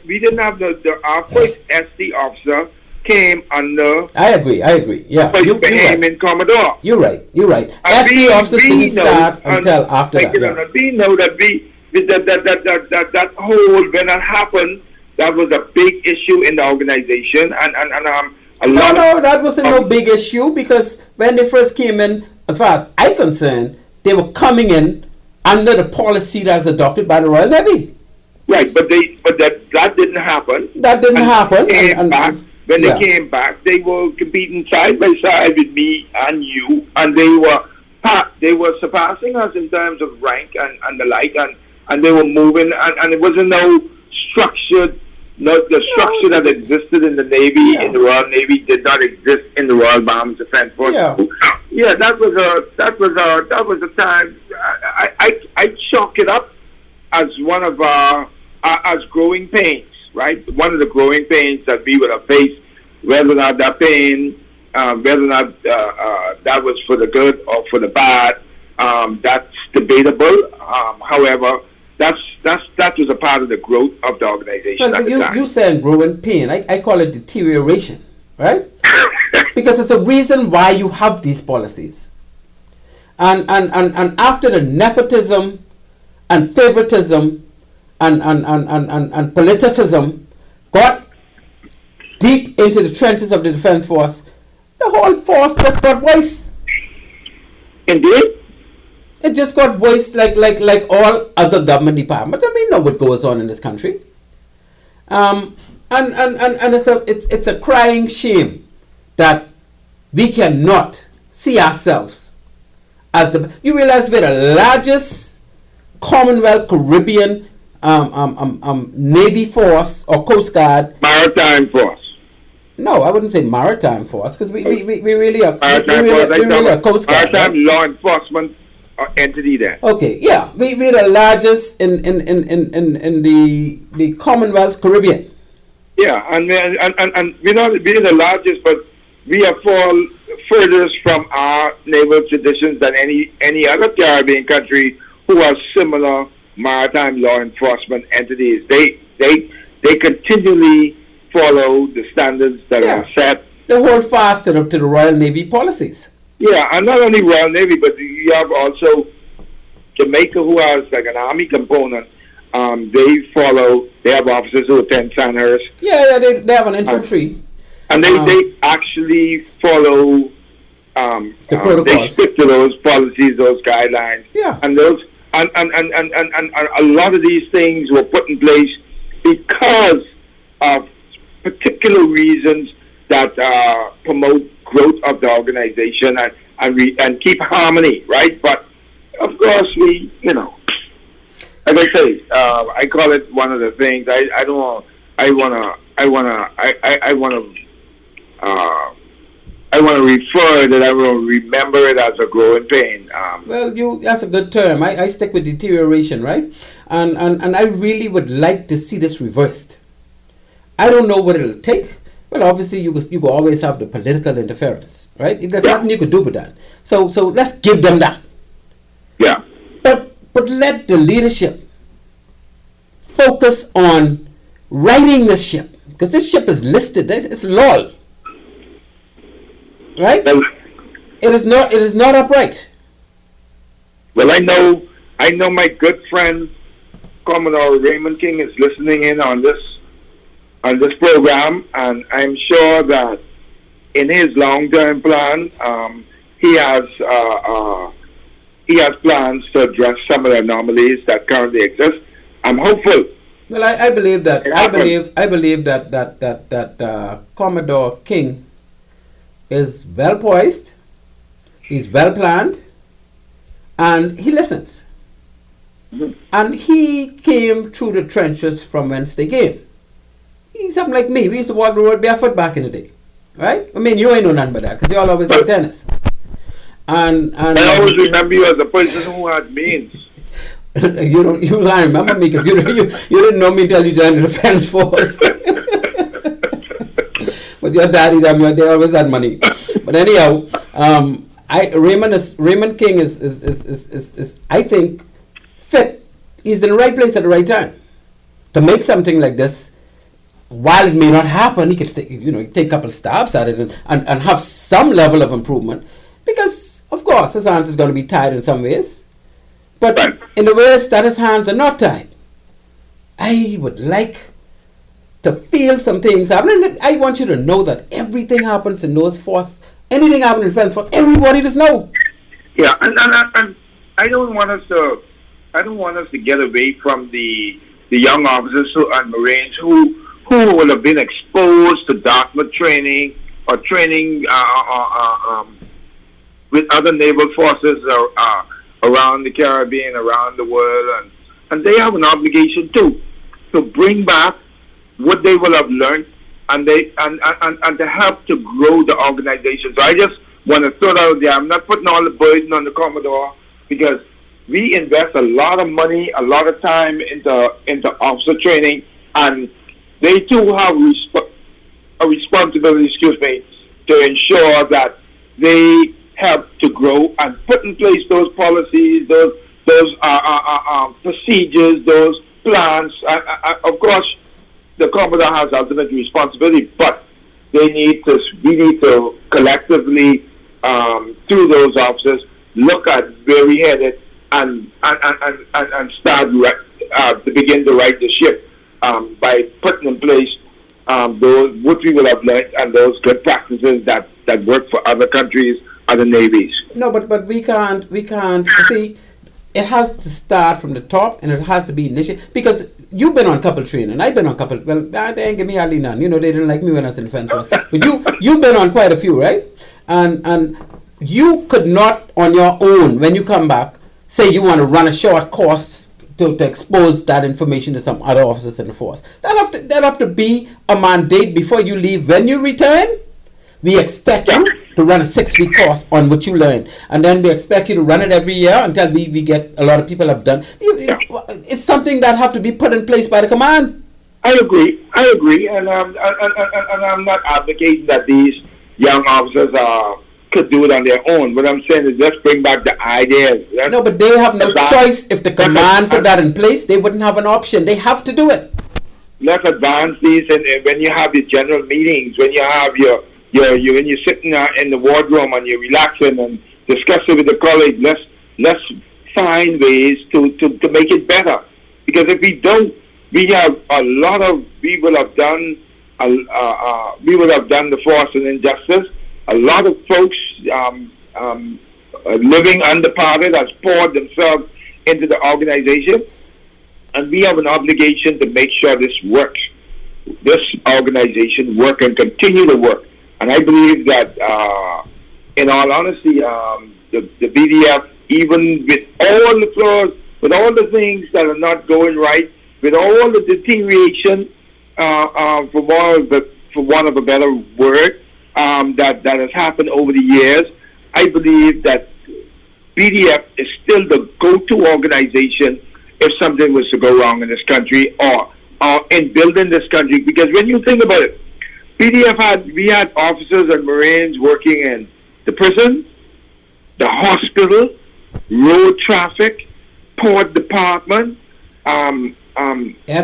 we didn't have our first SD officer came under. I agree. Yeah, you're right. In Commodore. You're right. And SD officers didn't start until after that. Yeah. We know that that whole when that happened, that was a big issue in the organization, and a lot. No, that wasn't no big issue, because when they first came in, as far as I'm concerned, they were coming in under the policy that was adopted by the Royal Navy. Right, but that didn't happen. That didn't happen. When they came back, they were competing side by side with me and you, and they were surpassing us in terms of rank and the like, and they were moving, and it wasn't no structured. The structure that existed in the Navy, in the Royal Navy, did not exist in the Royal Bahamas Defense Force. Yeah, that was a time. I chalk it up as one of our as growing pains, right? One of the growing pains that we would have faced, whether or not that pain, whether or not that was for the good or for the bad, that's debatable. However, that was a part of the growth of the organization. But you saying growing pain, I call it deterioration, right? Because it's a reason why you have these policies. And after the nepotism and favoritism and politicism got deep into the trenches of the Defense Force, the whole force just got worse. Indeed. It just got worse, like all other government departments. I mean, know what goes on in this country. And it's a crying shame that we cannot see ourselves as you realize we're the largest Commonwealth Caribbean Navy force or Coast Guard. Maritime Force. No, I wouldn't say Maritime Force, because we really are a Coast Guard. Maritime law enforcement entity there. Okay, yeah, we're the largest in the Commonwealth Caribbean. Yeah, and we're the largest, but we are fall furthest from our naval traditions than any other Caribbean country who have similar maritime law enforcement entities. They continually follow the standards that are set. They hold fast to the Royal Navy policies. Yeah, and not only Royal Navy, but you have also Jamaica, who has like an Army component. They have officers who attend Sandhurst. Yeah, they have an infantry. And they actually follow the protocols. They stick to those policies, those guidelines. Yeah. And those and a lot of these things were put in place because of particular reasons that promote growth of the organization and keep harmony, right? But of course, we, like I say, I call it one of the things. I want to refer that I will remember it as a growing pain. Well, that's a good term. I stick with deterioration, right? And I really would like to see this reversed. I don't know what it'll take. Well, obviously, you could always have the political interference, right? There's nothing you could do with that. So let's give them that. Yeah. But let the leadership focus on righting this ship, because this ship is listed. It's LOL, right? Well, it is not upright. Well, I know my good friend Commodore Raymond King is listening in on this program, and I'm sure that in his long-term plan, he has plans to address some of the anomalies that currently exist. I'm hopeful. Well, I believe that. I believe that Commodore King is well poised. He's well planned, and he listens. Mm-hmm. And he came through the trenches from whence they came. He's something like me. We used to walk the road barefoot back in the day. right? I mean, you ain't know nothing but that because you all always like tennis. And I always remember you as a person who had means. you don't remember me because you didn't know me until you joined the defense force. But your daddy, they always had money. But anyhow, Raymond King is I think fit. He's in the right place at the right time to make something like this. While it may not happen, he could take a couple of stabs at it and have some level of improvement. Because of course his hands is going to be tied in some ways. But in the ways that his hands are not tied, I would like to feel some things happen. I want you to know that everything happens in those forces. Anything happens in defense force, everybody just know. Yeah, and I don't want us to get away from the young officers and Marines who will have been exposed to Dartmouth training or training with other naval forces around the Caribbean, around the world, and they have an obligation too to bring back what they will have learned and to help to grow the organization. So I just want to throw that out there. I'm not putting all the burden on the Commodore because we invest a lot of money, a lot of time into officer training, and they too have a responsibility, to ensure that they help to grow and put in place those policies, those procedures, those plans. Of course, the Commodore has ultimate responsibility, but we need to collectively, through those officers, look at where we headed and start to begin to right the ship by putting in place those what we will have learned and those good practices that work for other countries, other navies. No, but we can't see. It has to start from the top, and it has to be initiated. Because you've been on couple training, I've been on couple. Well, they ain't give me hardly none. They didn't like me when I was in defense force. But you've been on quite a few, right? And you could not on your own when you come back say you want to run a short course to expose that information to some other officers in the force. That'll have to be a mandate before you leave. When you return, we expect you to run a 6-week course on what you learned, and then we expect you to run it every year until we get a lot of people have done. It's something that have to be put in place by the command. I agree, and I'm not advocating that these young officers could do it on their own. What I'm saying is let's bring back the ideas. No, but they have no choice. If the command put that in place, they wouldn't have an option. They have to do it. Let's advance these, and when you have your general meetings, when you have when you're sitting in the wardroom and you're relaxing and discussing with the colleagues, let's find ways to make it better. Because if we don't, we will have done the force an injustice. A lot of folks living underparted has poured themselves into the organization, and we have an obligation to make sure this works. This organization work and continue to work. And I believe that, in all honesty, the BDF, even with all the flaws, with all the things that are not going right, with all the deterioration, for want of a better word, that has happened over the years, I believe that BDF is still the go-to organization if something was to go wrong in this country or in building this country. Because when you think about it, we had officers and Marines working in the prison, the hospital, road traffic, port department, air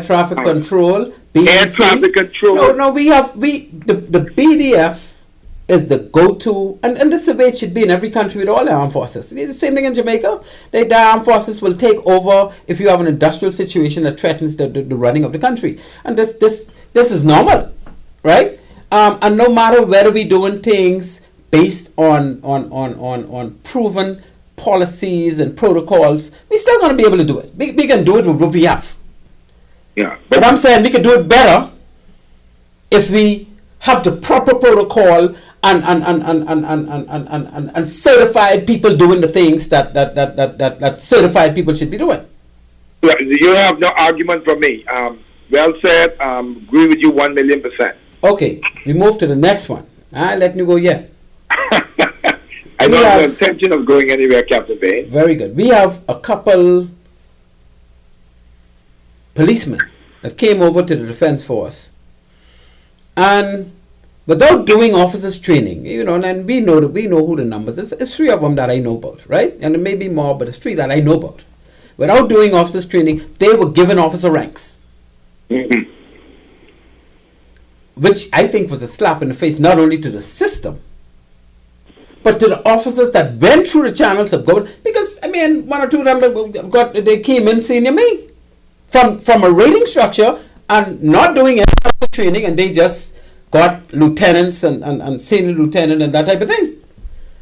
traffic control, BDC. Air traffic control. No, the BDF is the go-to, and this is the way it should be in every country with all the armed forces. The same thing in Jamaica. The armed forces will take over if you have an industrial situation that threatens the running of the country, and this is normal, right? And no matter whether we're doing things based on proven policies and protocols, we're still going to be able to do it. We can do it with what we have. Yeah. But I'm saying we can do it better if we have the proper protocol and certified people doing the things that certified people should be doing. You have no argument from me. Well said. Agree with you 1,000,000%. Okay, we move to the next one. I let you go yet. I don't have no intention of going anywhere, Captain Bain. Very good. We have a couple policemen that came over to the Defense Force, and without doing officers training, and we know who the numbers is. It's 3 of them that I know about, right? And there may be more, but it's 3 that I know about. Without doing officers training, they were given officer ranks. Mm-hmm. Which I think was a slap in the face, not only to the system, but to the officers that went through the channels of government. Because, 1 or 2 of them they came in senior me from a rating structure and not doing any training, and they just got lieutenants and senior lieutenant and that type of thing.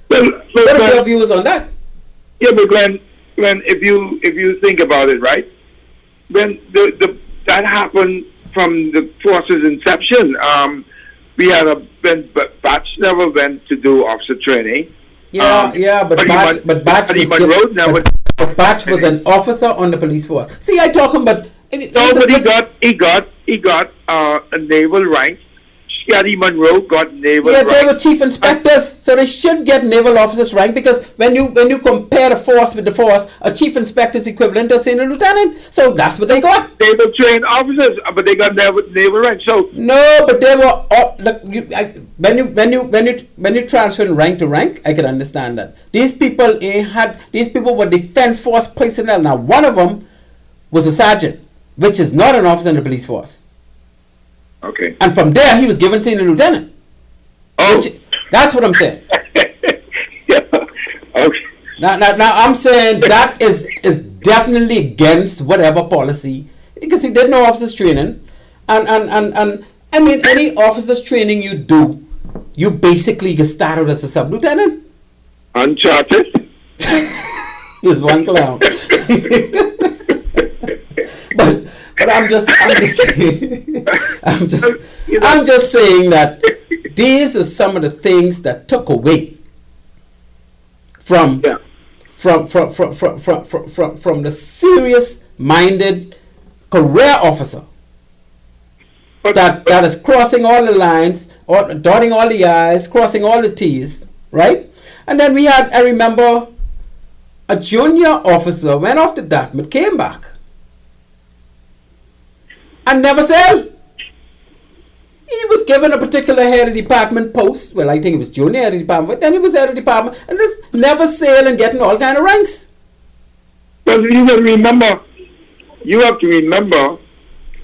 What are your views on that? Yeah, but Glenn, if you think about it, right? When that happened from the force's inception, we had when Batch never went to do officer training. But Batch was an officer on the police force. See, I talking about. He got a naval rank. Scotty Monroe got naval rank. They were chief inspectors, so they should get naval officers rank, because when you compare the force with the force, a chief inspector is equivalent to a senior lieutenant. So that's what they got. They were trained officers, but they got naval rank. So no, but they were when you transfer rank to rank, I can understand that. These people were Defense Force personnel. Now, one of them was a sergeant, which is not an officer in the police force. Okay. And from there, he was given senior lieutenant. Oh. That's what I'm saying. Yeah. Okay. Now, I'm saying that is definitely against whatever policy, because he did no officers training, and any officers training you do, you basically get started as a sub-lieutenant. Uncharted. He was one clown. But I'm just saying that these are some of the things that took away from the serious-minded career officer that is crossing all the lines, or dotting all the I's, crossing all the T's, right? And then I remember a junior officer went off to Dartmouth, came back, and never sailed. He was given a particular head of department post. Well, I think it was junior head of department, but then he was head of department, and just never sailed and getting all kind of ranks. But you have to remember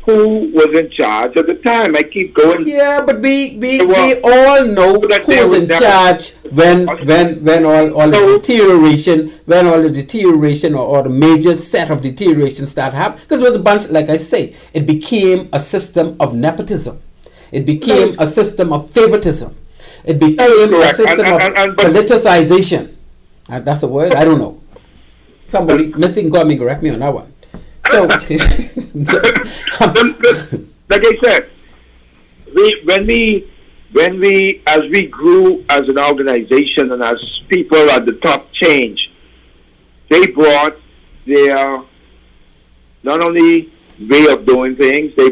who was in charge at the time. I keep going. Yeah, but we all know who was in charge when all the deterioration or the major set of deterioration started happening. Because it was a bunch, like I say, it became a system of nepotism. It became a system of favoritism. It became a system of politicization. That's a word? I don't know. Somebody, Mr. Ngwami, correct me on that one. So, like I said, when we as we grew as an organization and as people at the top changed, they brought their not only way of doing things, they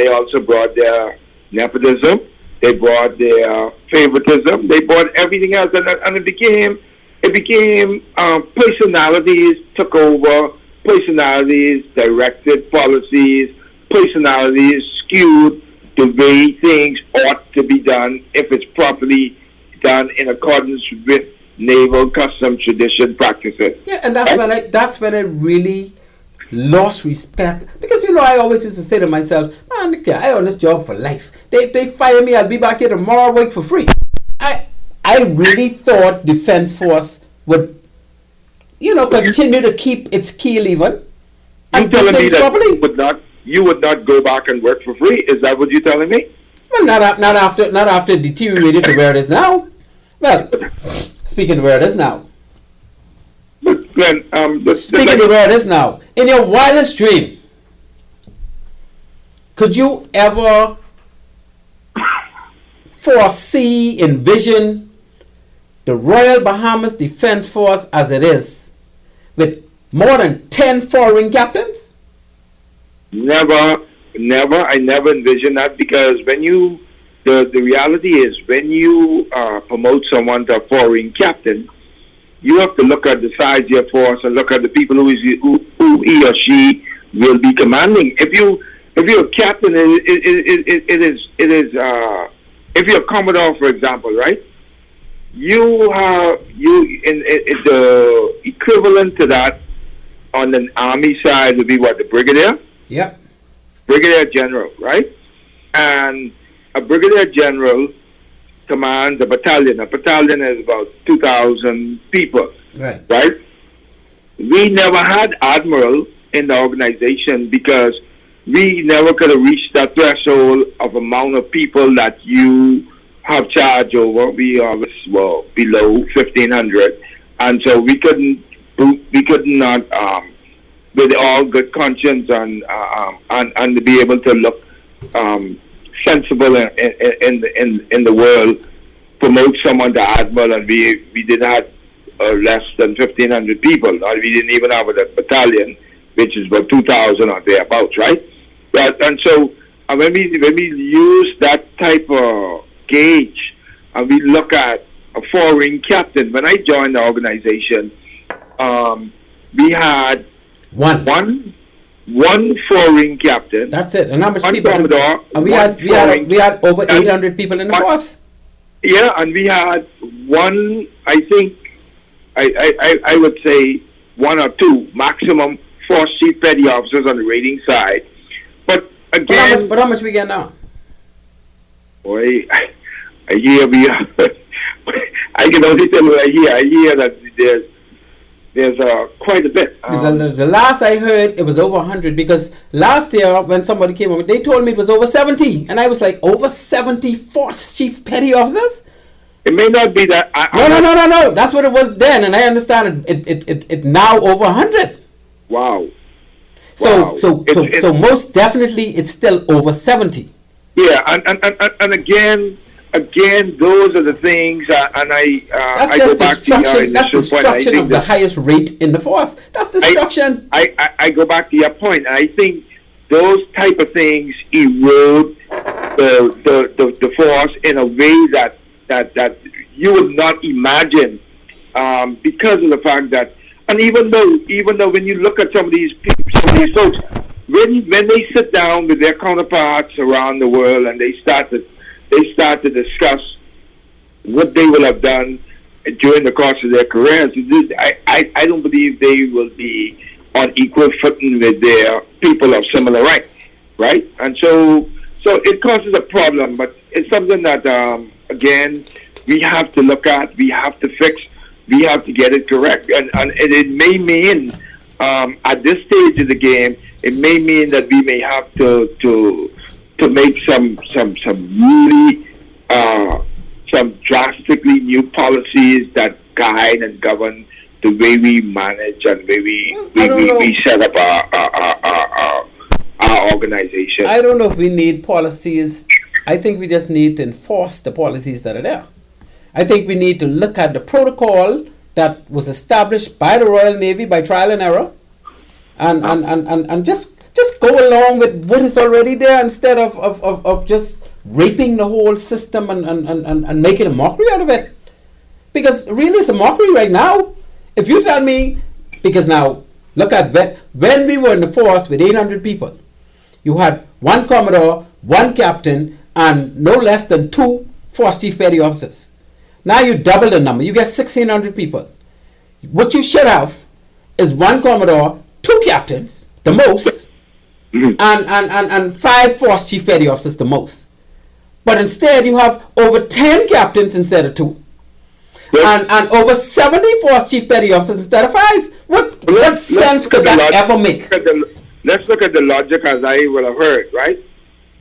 also brought their nepotism, they brought their favoritism, they brought everything else, and it became personalities took over. Personalities directed policies, personalities skewed the way things ought to be done if it's properly done in accordance with naval custom, tradition, practices. Yeah, and that's when I really lost respect, because I always used to say to myself, man, I own this job for life. If they fire me, I'll be back here tomorrow, work for free. I really thought Defense Force would continue to keep its keel even. You telling me that you would not go back and work for free? Is that what you're telling me? Well, not after it deteriorated to where it is now. Well, speaking of where it is now. But Glenn, speaking of where it is now, in your wildest dream, could you ever envision the Royal Bahamas Defense Force as it is, with more than 10 foreign captains? Never. I never envisioned that, because when you the reality is when you promote someone to a foreign captain, you have to look at the size of your force and look at the people who he or she will be commanding. If you're a captain, it is if you're a commodore, for example, right? The equivalent to that on the army side would be what, the brigadier? Yep. Brigadier general, right? And a brigadier general commands a battalion. A battalion is about 2,000 people, right? We never had admiral in the organization because we never could have reached that threshold of amount of people that you have charge over. We always were below 1,500, and so we could not, with all good conscience and to be able to look sensible in the world, promote someone to admiral, and we didn't have less than 1,500 people. We didn't even have a battalion, which is about 2,000 or thereabouts, right? And so when we use that type of gauge, and we look at a foreign captain. When I joined the organization, we had one foreign captain. That's it. And how much people? Commodore, and we had over 800 people in the force. Yeah, and we had one. I think I would say one or two maximum force chief petty officers on the rating side. But again, but how much we get now? Boy, a year we are. I can only tell you a year that there's quite a bit. The last I heard, it was over 100, because last year when somebody came over, they told me it was over 70, and I was like, over 70 force chief petty officers? It may not be that. No. That's what it was then, and I understand it now over 100. Wow. So most definitely it's still over 70. Yeah, and again, those are the things, and I go back to your initial that's destruction of the highest rate in the force. That's destruction. I go back to your point. I think those type of things erode the force in a way that you would not imagine, because of the fact that, and even though when you look at some of these folks, when they sit down with their counterparts around the world and they start to discuss what they will have done during the course of their careers, I don't believe they will be on equal footing with their people of similar rank, right? And so it causes a problem, but it's something that again we have to look at, we have to fix, we have to get it correct, and it may mean at this stage of the game, it may mean that we may have to make some really some drastically new policies that guide and govern the way we manage and the way we set up our organization. I don't know if we need policies. I think we just need to enforce the policies that are there. I think we need to look at the protocol that was established by the Royal Navy by trial and error, and just go along with what is already there, instead of just raping the whole system and making a mockery out of it. Because really it's a mockery right now. If you tell me, because now look at when we were in the force with 800 people, you had one commodore, one captain, and no less than 2 force chief petty officers. Now you double the number, you get 1,600 people. What you should have is one commodore, 2 captains, the most, and 5 force chief petty officers, the most. But instead you have over 10 captains instead of 2. And over 70 force chief petty officers instead of 5. What sense could that ever make? Let's look at the logic as I will have heard, right?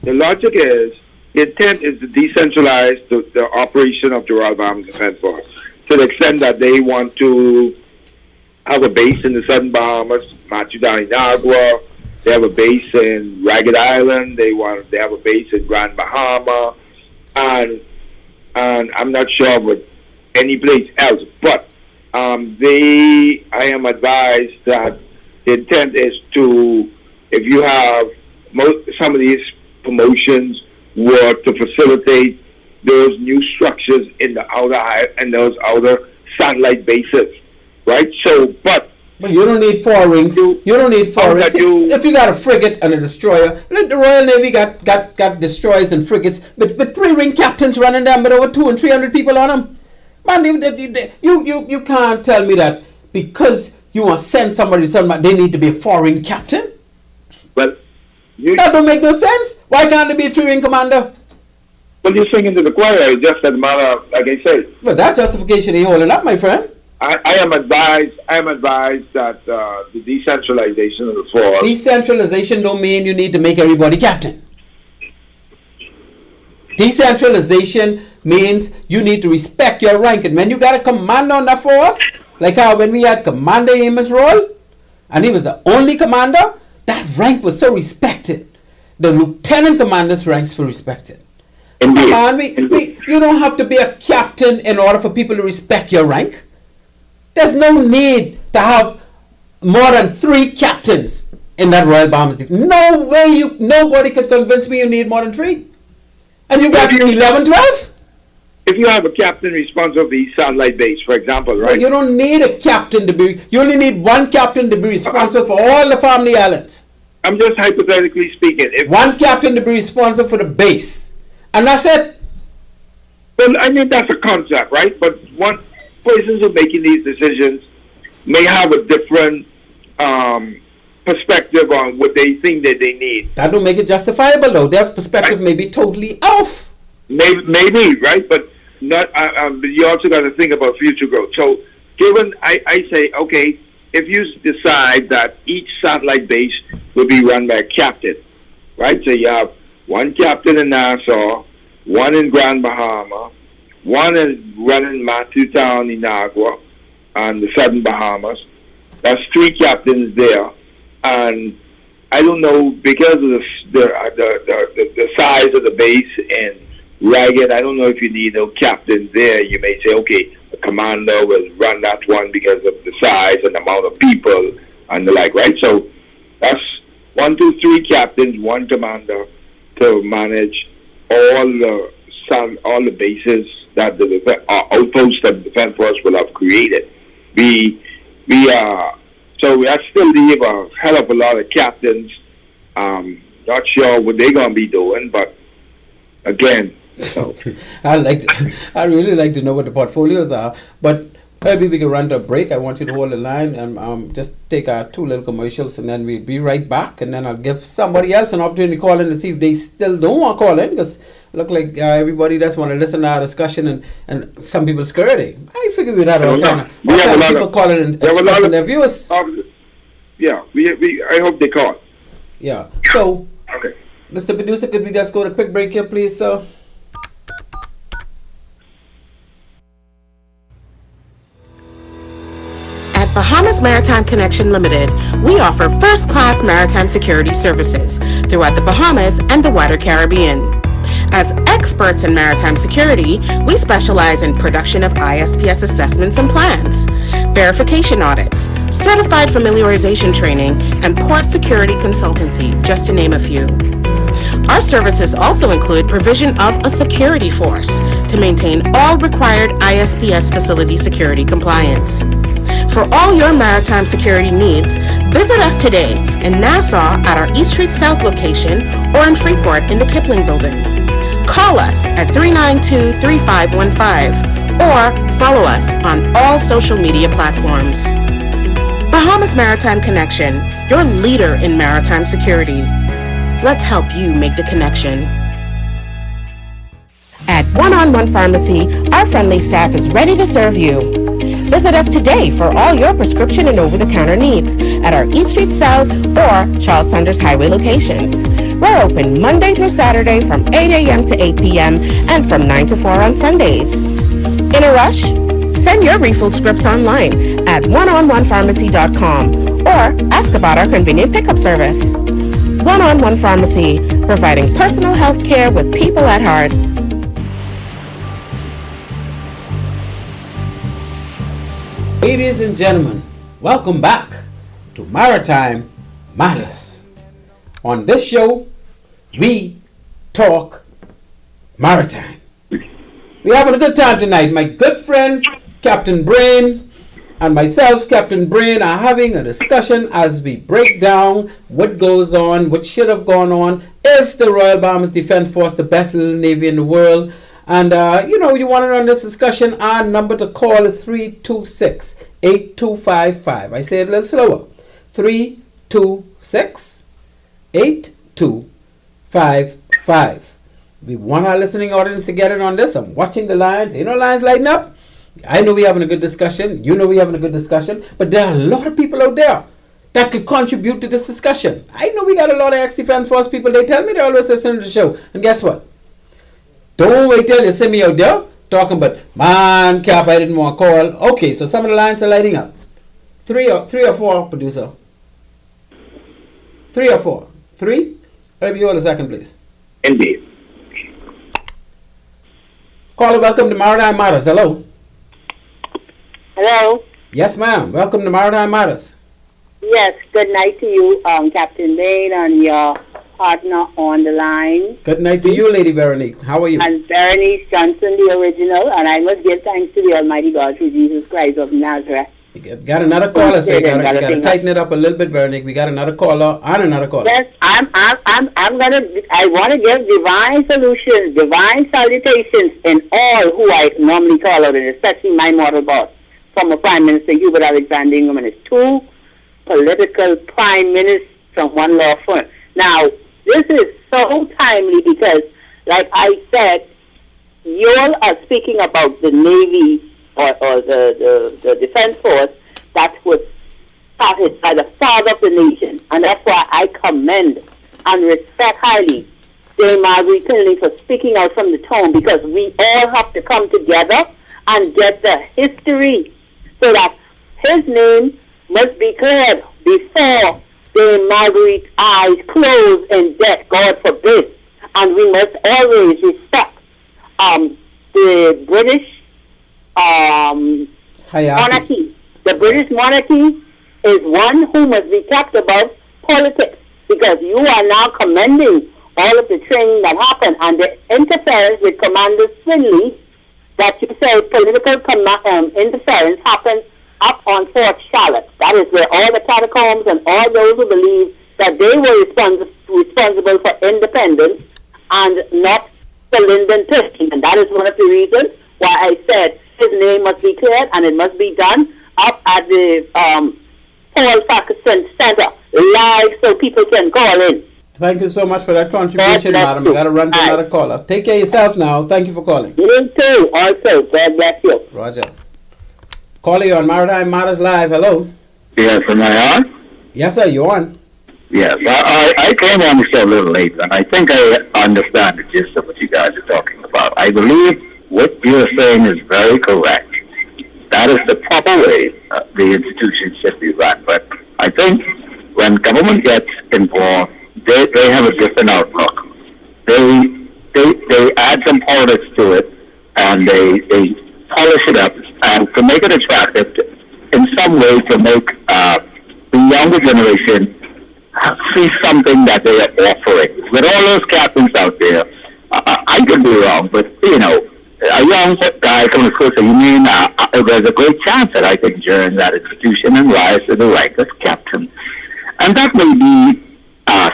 The logic is, the intent is to decentralize the operation of the Royal Bahamas Defense Force to the extent that they want to have a base in the Southern Bahamas, Matthew down in Agua. They have a base in Ragged Island. They have a base in Grand Bahama, and I'm not sure what any place else. But I am advised that the intent is to, if you have some of these promotions were to facilitate those new structures in the those outer satellite bases, right? So, but you don't need 4 rings. You don't need 4 rings. If you got a frigate and a destroyer, like the Royal Navy got destroyers and frigates, but 3-ring captains running them with over 200 and 300 people on them. Man, you can't tell me that because you want to send somebody to somebody, they need to be a 4-ring captain. Well, that don't make no sense. Why can't there be a 3-ring commander? Well, you're singing to the choir. It's just a matter of, like I said. Well, that justification ain't holding up, my friend. I am advised that the decentralization of the force. Decentralization don't mean you need to make everybody captain. Decentralization means you need to respect your rank. And when you got a commander on the force, like how when we had Commander Amos Roll, and he was the only commander, that rank was so respected. The lieutenant commander's ranks were respected. Indeed. Come on, you don't have to be a captain in order for people to respect your rank. There's no need to have more than 3 captains in that Royal Bahamas. No way, nobody could convince me you need more than 3. And you got 11, 12? If you have a captain responsible for the satellite base, for example, right? Well, you don't need a captain to be, you only need 1 captain to be responsible for all the family islands. I'm just hypothetically speaking. If 1 captain to be responsible for the base. And that's it. Well, I mean, that's a concept, right? But persons who are making these decisions may have a different perspective on what they think that they need. That don't make it justifiable, though. Their perspective may be totally off. Maybe, right? But not. You also got to think about future growth. So, given, I say, okay, if you decide that each satellite base will be run by a captain, right? So you have 1 captain in Nassau, 1 in Grand Bahama, 1 is running Matthew Town in Agua and the Southern Bahamas. That's 3 captains there, and I don't know, because of the size of the base and Ragged, I don't know if you need no captains there. You may say, okay, the commander will run that one because of the size and the amount of people and the like, right? So that's 1, 2, 3 captains, 1 commander to manage all the bases that the outposts that the defense force will have created. So I still leave a hell of a lot of captains. Not sure what they're gonna be doing, but again, so. I really like to know what the portfolios are, but maybe we can run to a break. I want you to hold the line and just take 2 little commercials, and then we'll be right back, and then I'll give somebody else an opportunity to call in to see if they still don't want to call in, because look like everybody just want to listen to our discussion, and some people scared. I figure we'd have all kind of people calling and expressing their views. Yeah, I hope they call. Yeah. So, okay. Mr. Producer, could we just go to a quick break here, please, sir? At Bahamas Maritime Connection Limited, we offer first-class maritime security services throughout the Bahamas and the wider Caribbean. As experts in maritime security, we specialize in production of ISPS assessments and plans, verification audits, certified familiarization training, and port security consultancy, just to name a few. Our services also include provision of a security force to maintain all required ISPS facility security compliance. For all your maritime security needs, visit us today in Nassau at our East Street South location or in Freeport in the Kipling Building. Call us at 392-3515 or follow us on all social media platforms. Bahamas Maritime Connection, your leader in maritime security. Let's help you make the connection. At One-on-One Pharmacy, our friendly staff is ready to serve you. Visit us today for all your prescription and over-the-counter needs at our East Street South or Charles Saunders Highway locations. We're open Monday through Saturday from 8 a.m. to 8 p.m. and from 9 to 4 on Sundays. In a rush? Send your refill scripts online at oneononepharmacy.com or ask about our convenient pickup service. One-on-One Pharmacy, providing personal health care with people at heart. Ladies and gentlemen, welcome back to Maritime Matters. On this show, we talk Maritime. We're having a good time tonight. My good friend, Captain Brain, and myself, Captain Brain, are having a discussion as we break down what goes on, what should have gone on. Is the Royal Bahamas Defense Force the best little navy in the world? And, you want to run this discussion. Our number to call is 326-8255. I say it a little slower. 326-8255. We want our listening audience to get in on this. I'm watching the lines. Ain't no lines lighting up. I know we're having a good discussion. You know we're having a good discussion. But there are a lot of people out there that could contribute to this discussion. I know we got a lot of ex-Defense Force people. They tell me they're always listening to the show. And guess what? Don't wait till you see me out there talking about, man, Cap, I didn't want to call. Okay, so some of the lines are lighting up. Three or four, producer. 3 or 4. 3? Let me hold a second, please. Indeed. Caller, welcome to Maritime Matters. Hello. Hello. Yes, ma'am. Welcome to Maritime Matters. Yes, good night to you, Captain Bain, and your partner on the line. Good night to you, Lady Veronique. How are you? And Berenice Johnson, the original, and I must give thanks to the Almighty God through Jesus Christ of Nazareth. You got another caller, so you got to tighten it up a little bit, Veronique. We got another caller and another caller. Yes, I want to give divine solutions, divine salutations in all who I normally call out, and especially my mortal boss, former Prime Minister Hubert Alexander Ingham and his 2 political prime ministers from one law firm. Now, this is so timely because, like I said, you all are speaking about the Navy or the Defense Force that was started by the father of the nation. And that's why I commend and respect highly Dame Margaret Kinley for speaking out from the tone, because we all have to come together and get the history so that his name must be cleared before Dame Margaret's eyes close in death, God forbid. And we must always respect the British monarchy. The British monarchy is one who must be kept above politics, because you are now commending all of the training that happened and the interference with Commander Swinley, that you say political interference happened up on Fort Charlotte. That is where all the catacombs and all those who believe that they were responsible for independence and not the Linden Turkey. And that is one of the reasons why I said his name must be cleared, and it must be done up at the Paul Ferguson Center live so people can call in. Thank you so much for that contribution, madam. I got to run to another caller. Take care of yourself now. Thank you for calling. You too, also. God bless you. Roger. Caller, you on Maritime Matters Live. Hello. Yes, am I on? Yes, sir. You're on. Yes, I came on the show a little late, and I think I understand the gist of what you guys are talking about. I believe what you're saying is very correct. That is the proper way the institution should be run. But I think when government gets involved, they have a different outlook. They add some politics to it, and they polish it up, and to make it attractive in some way, to make the younger generation see something that they are offering. With all those captains out there, I could be wrong, but a young guy coming to school, so you mean there's a great chance that I could join that institution and rise to the rank of captain. And that may be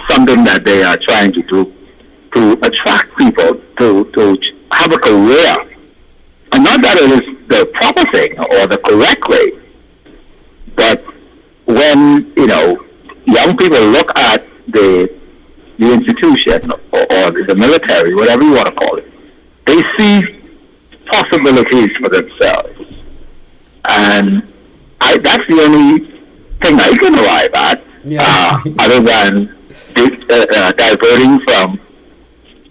something that they are trying to do to attract people to have a career. And not that it is the proper thing or the correct way, but when, young people look at the institution or the military, whatever you want to call it, they see possibilities for themselves. And that's the only thing I can arrive at, other than diverting from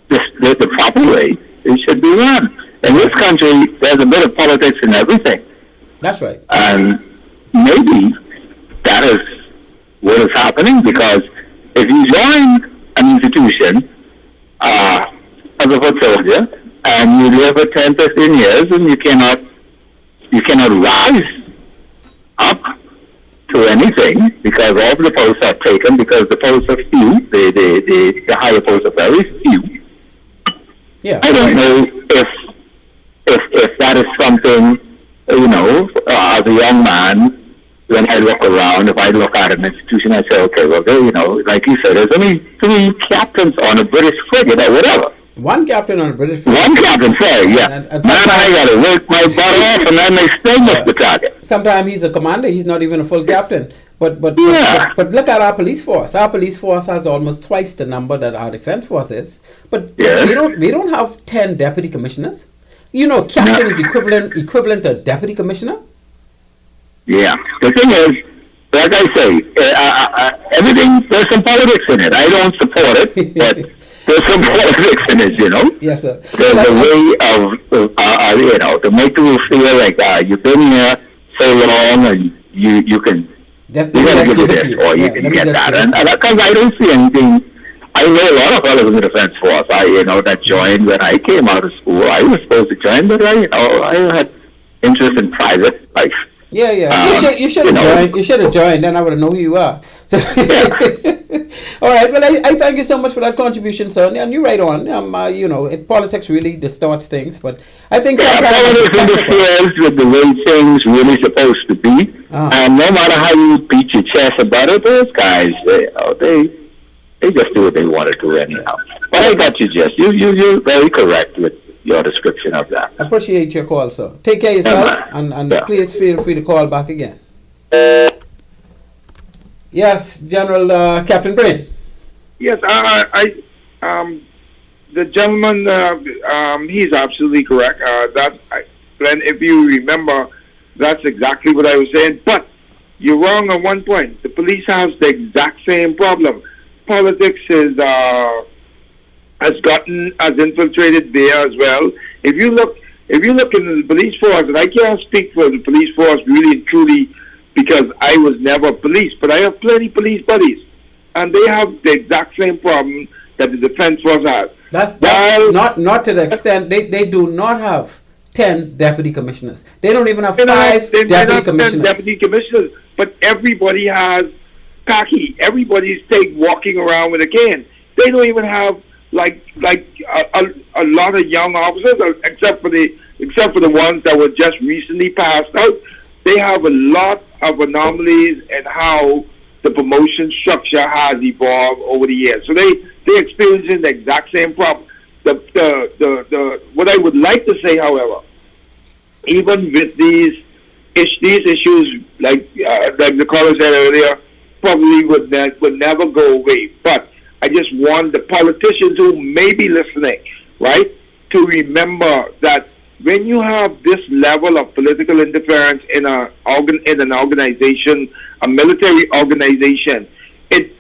the proper way it should be run. In this country, there's a bit of politics in everything. That's right. And maybe that is what is happening, because if you join an institution as a foot soldier and you live for 10, 15 years and you cannot rise up to anything because all of the posts are taken, because the posts are few, the higher posts are very few, Yeah. I don't know if that is something, as a young man, when I look around, if I look at an institution, I say, okay, well, there, like you said, there's only 3 captains on a British frigate or whatever. One captain on a British frigate. One captain, sorry, yeah. And Man, I got to work my butt off, and then they still miss the target. Sometimes he's a commander, he's not even a full captain. But look at our police force. Our police force has almost twice the number that our defense force is. But we don't have 10 deputy commissioners. Captain is equivalent to deputy commissioner. Yeah. The thing is, like I say, everything, there's some politics in it. I don't support it, but there's some politics in it, Yes, sir. There's a way of, to make people feel like you've been here so long and you can, you got to give it this, or you can get that. And because I don't see anything, I know a lot of fellows in the defense force, that joined when I came out of school. I was supposed to join, but I had interest in private life. Yeah. You should have joined. You should have joined. Then I would have known who you are. So all right. Well, I thank you so much for that contribution, son. And you're right on. Politics really distorts things, but I think politics interferes with the way things really supposed to be. And no matter how you beat your chest about it, those guys, they just do what they want to do anyhow. But I got you, Jess. You're very correct with your description of that. I appreciate your call, sir. Take care of yourself, and please feel free to call back again. Yes, General Captain Brain. Yes, the gentleman, he's absolutely correct. Glenn, if you remember, that's exactly what I was saying. But you're wrong on one point. The police has the exact same problem. Politics has infiltrated there as well. If you look into the police force, and I can't speak for the police force really and truly because I was never police, but I have plenty police buddies, and they have the exact same problem that the defense force has. That's not to the extent they do not have 10 deputy commissioners. They don't even have 5 deputy commissioners. 10 deputy commissioners, but everybody has khaki. Everybody's walking around with a cane. They don't even have like a lot of young officers, except for the ones that were just recently passed out. They have a lot of anomalies in how the promotion structure has evolved over the years. So they're experiencing the exact same problem. What I would like to say, however, even with these issues, like the caller said earlier, probably would never go away. But I just want the politicians who may be listening, right, to remember that when you have this level of political interference in an organization, a military organization, it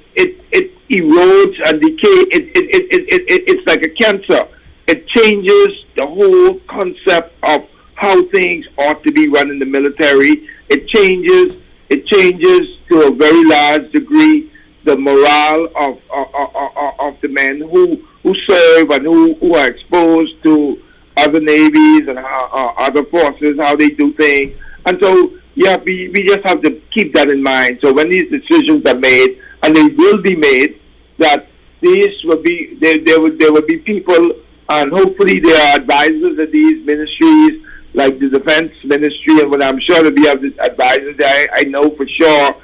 erodes and decays. It's like a cancer. It changes the whole concept of how things ought to be run in the military. It changes to a very large degree the morale of the men who serve and who are exposed to other navies and other forces, how they do things. And so, we just have to keep that in mind. So when these decisions are made, and they will be made, that these will be there will be people, and hopefully there are advisors at these ministries, like the defense ministry, and when I'm sure there'll be other advisors there. I know for sure.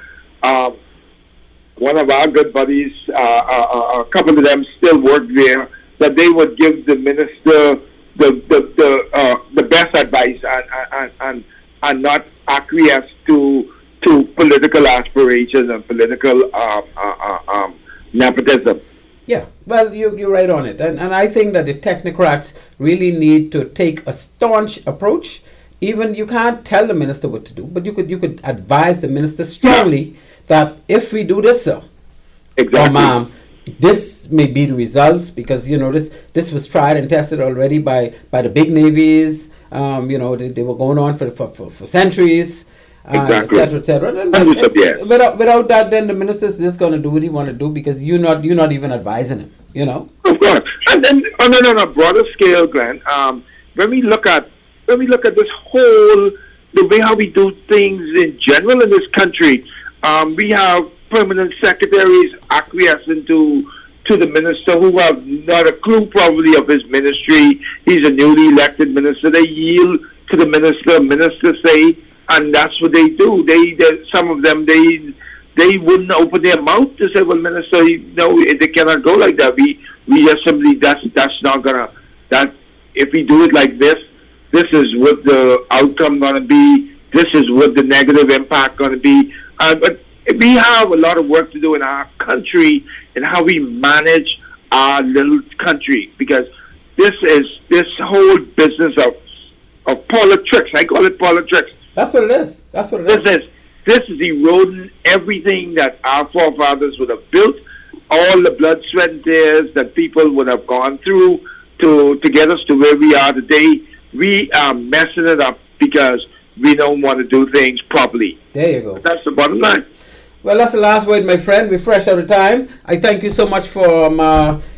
One of our good buddies, a couple of them still work there, that they would give the minister the best advice and not acquiesce to political aspirations and political nepotism. Yeah, well, you're right on it. And I think that the technocrats really need to take a staunch approach. Even you can't tell the minister what to do, but you could advise the minister strongly that if we do this, sir, or ma'am, this may be the results, because this was tried and tested already by the big navies. They were going on for centuries, et cetera. And without that, then the minister's just going to do what he want to do, because you're not even advising him. Of course, and then on a broader scale, Glenn, when we look at this whole the way how we do things in general in this country. We have permanent secretaries acquiescing to to the minister who have not a clue probably of his ministry. He's a newly elected minister. They yield to the minister say, and that's what they do. They some of them they wouldn't open their mouth to say, well, minister, no, they cannot go like that. We just simply that's not gonna, that if we do it like this is what the outcome gonna be. This is what the negative impact gonna be. But we have a lot of work to do in our country and how we manage our little country, because this whole business of politics. I call it politics. That's what it is. That's what it is. This is eroding everything that our forefathers would have built, all the blood, sweat, and tears that people would have gone through to get us to where we are today. We are messing it up because we don't want to do things properly. There you go. That's the bottom line. Well, that's the last word, my friend. We're fresh out of time. I thank you so much for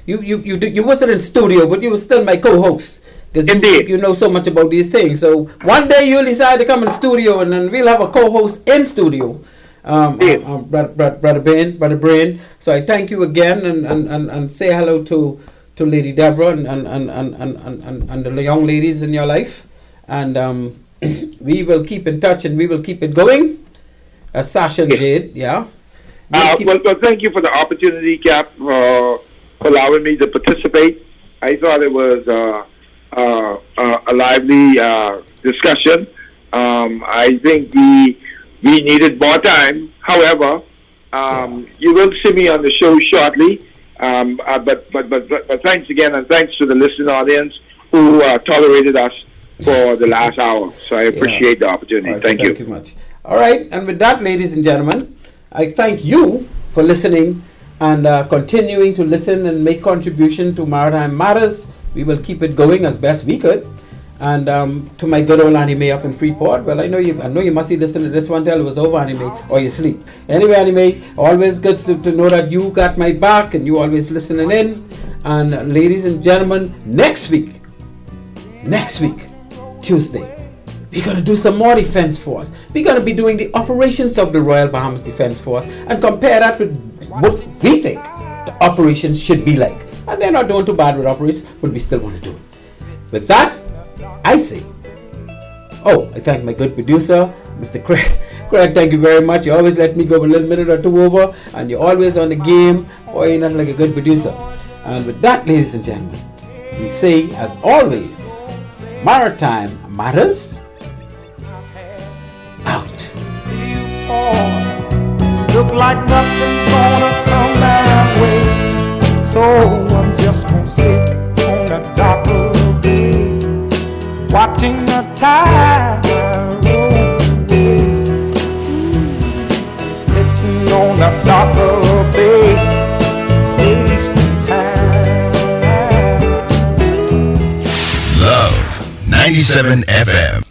you wasn't in studio, but you were still my co-host. Because you know so much about these things. So one day you'll decide to come in studio, and then we'll have a co-host in studio, Brother Brain. So I thank you again, and say hello to Lady Deborah and the young ladies in your life. And we will keep in touch, and we will keep it going. Sasha and Jade, yeah. Well, thank you for the opportunity, Cap, for allowing me to participate. I thought it was a lively discussion. I think we needed more time. However, you will see me on the show shortly. But thanks again, and thanks to the listening audience who tolerated us for the last hour. So I appreciate the opportunity. Right, thank you. Thank you much. All right, and with that, ladies and gentlemen, I thank you for listening and continuing to listen and make contribution to Maritime Matters. We will keep it going as best we could. And to my good old Annie Mae up in Freeport, well, I know you must be listening to this one till it was over, Annie Mae, or you sleep. Anyway, Annie Mae, always good to know that you got my back and you always listening in. And ladies and gentlemen, next week, Tuesday, we're going to do some more Defense Force. We're going to be doing the operations of the Royal Bahamas Defense Force and compare that with what we think the operations should be like. And they're not doing too bad with operations, but we still want to do it. With that, I say, I thank my good producer, Mr. Craig. Craig, thank you very much. You always let me go a little minute or two over, and you're always on the game. Boy, you're not like a good producer. And with that, ladies and gentlemen, we say, as always, Maritime Matters. Out. Look like nothing's gonna come my way, so I'm just gonna sit on the dock of the bay, watching the tide roll away. Sitting on the dock of the bay, wasting time. Love 97 FM.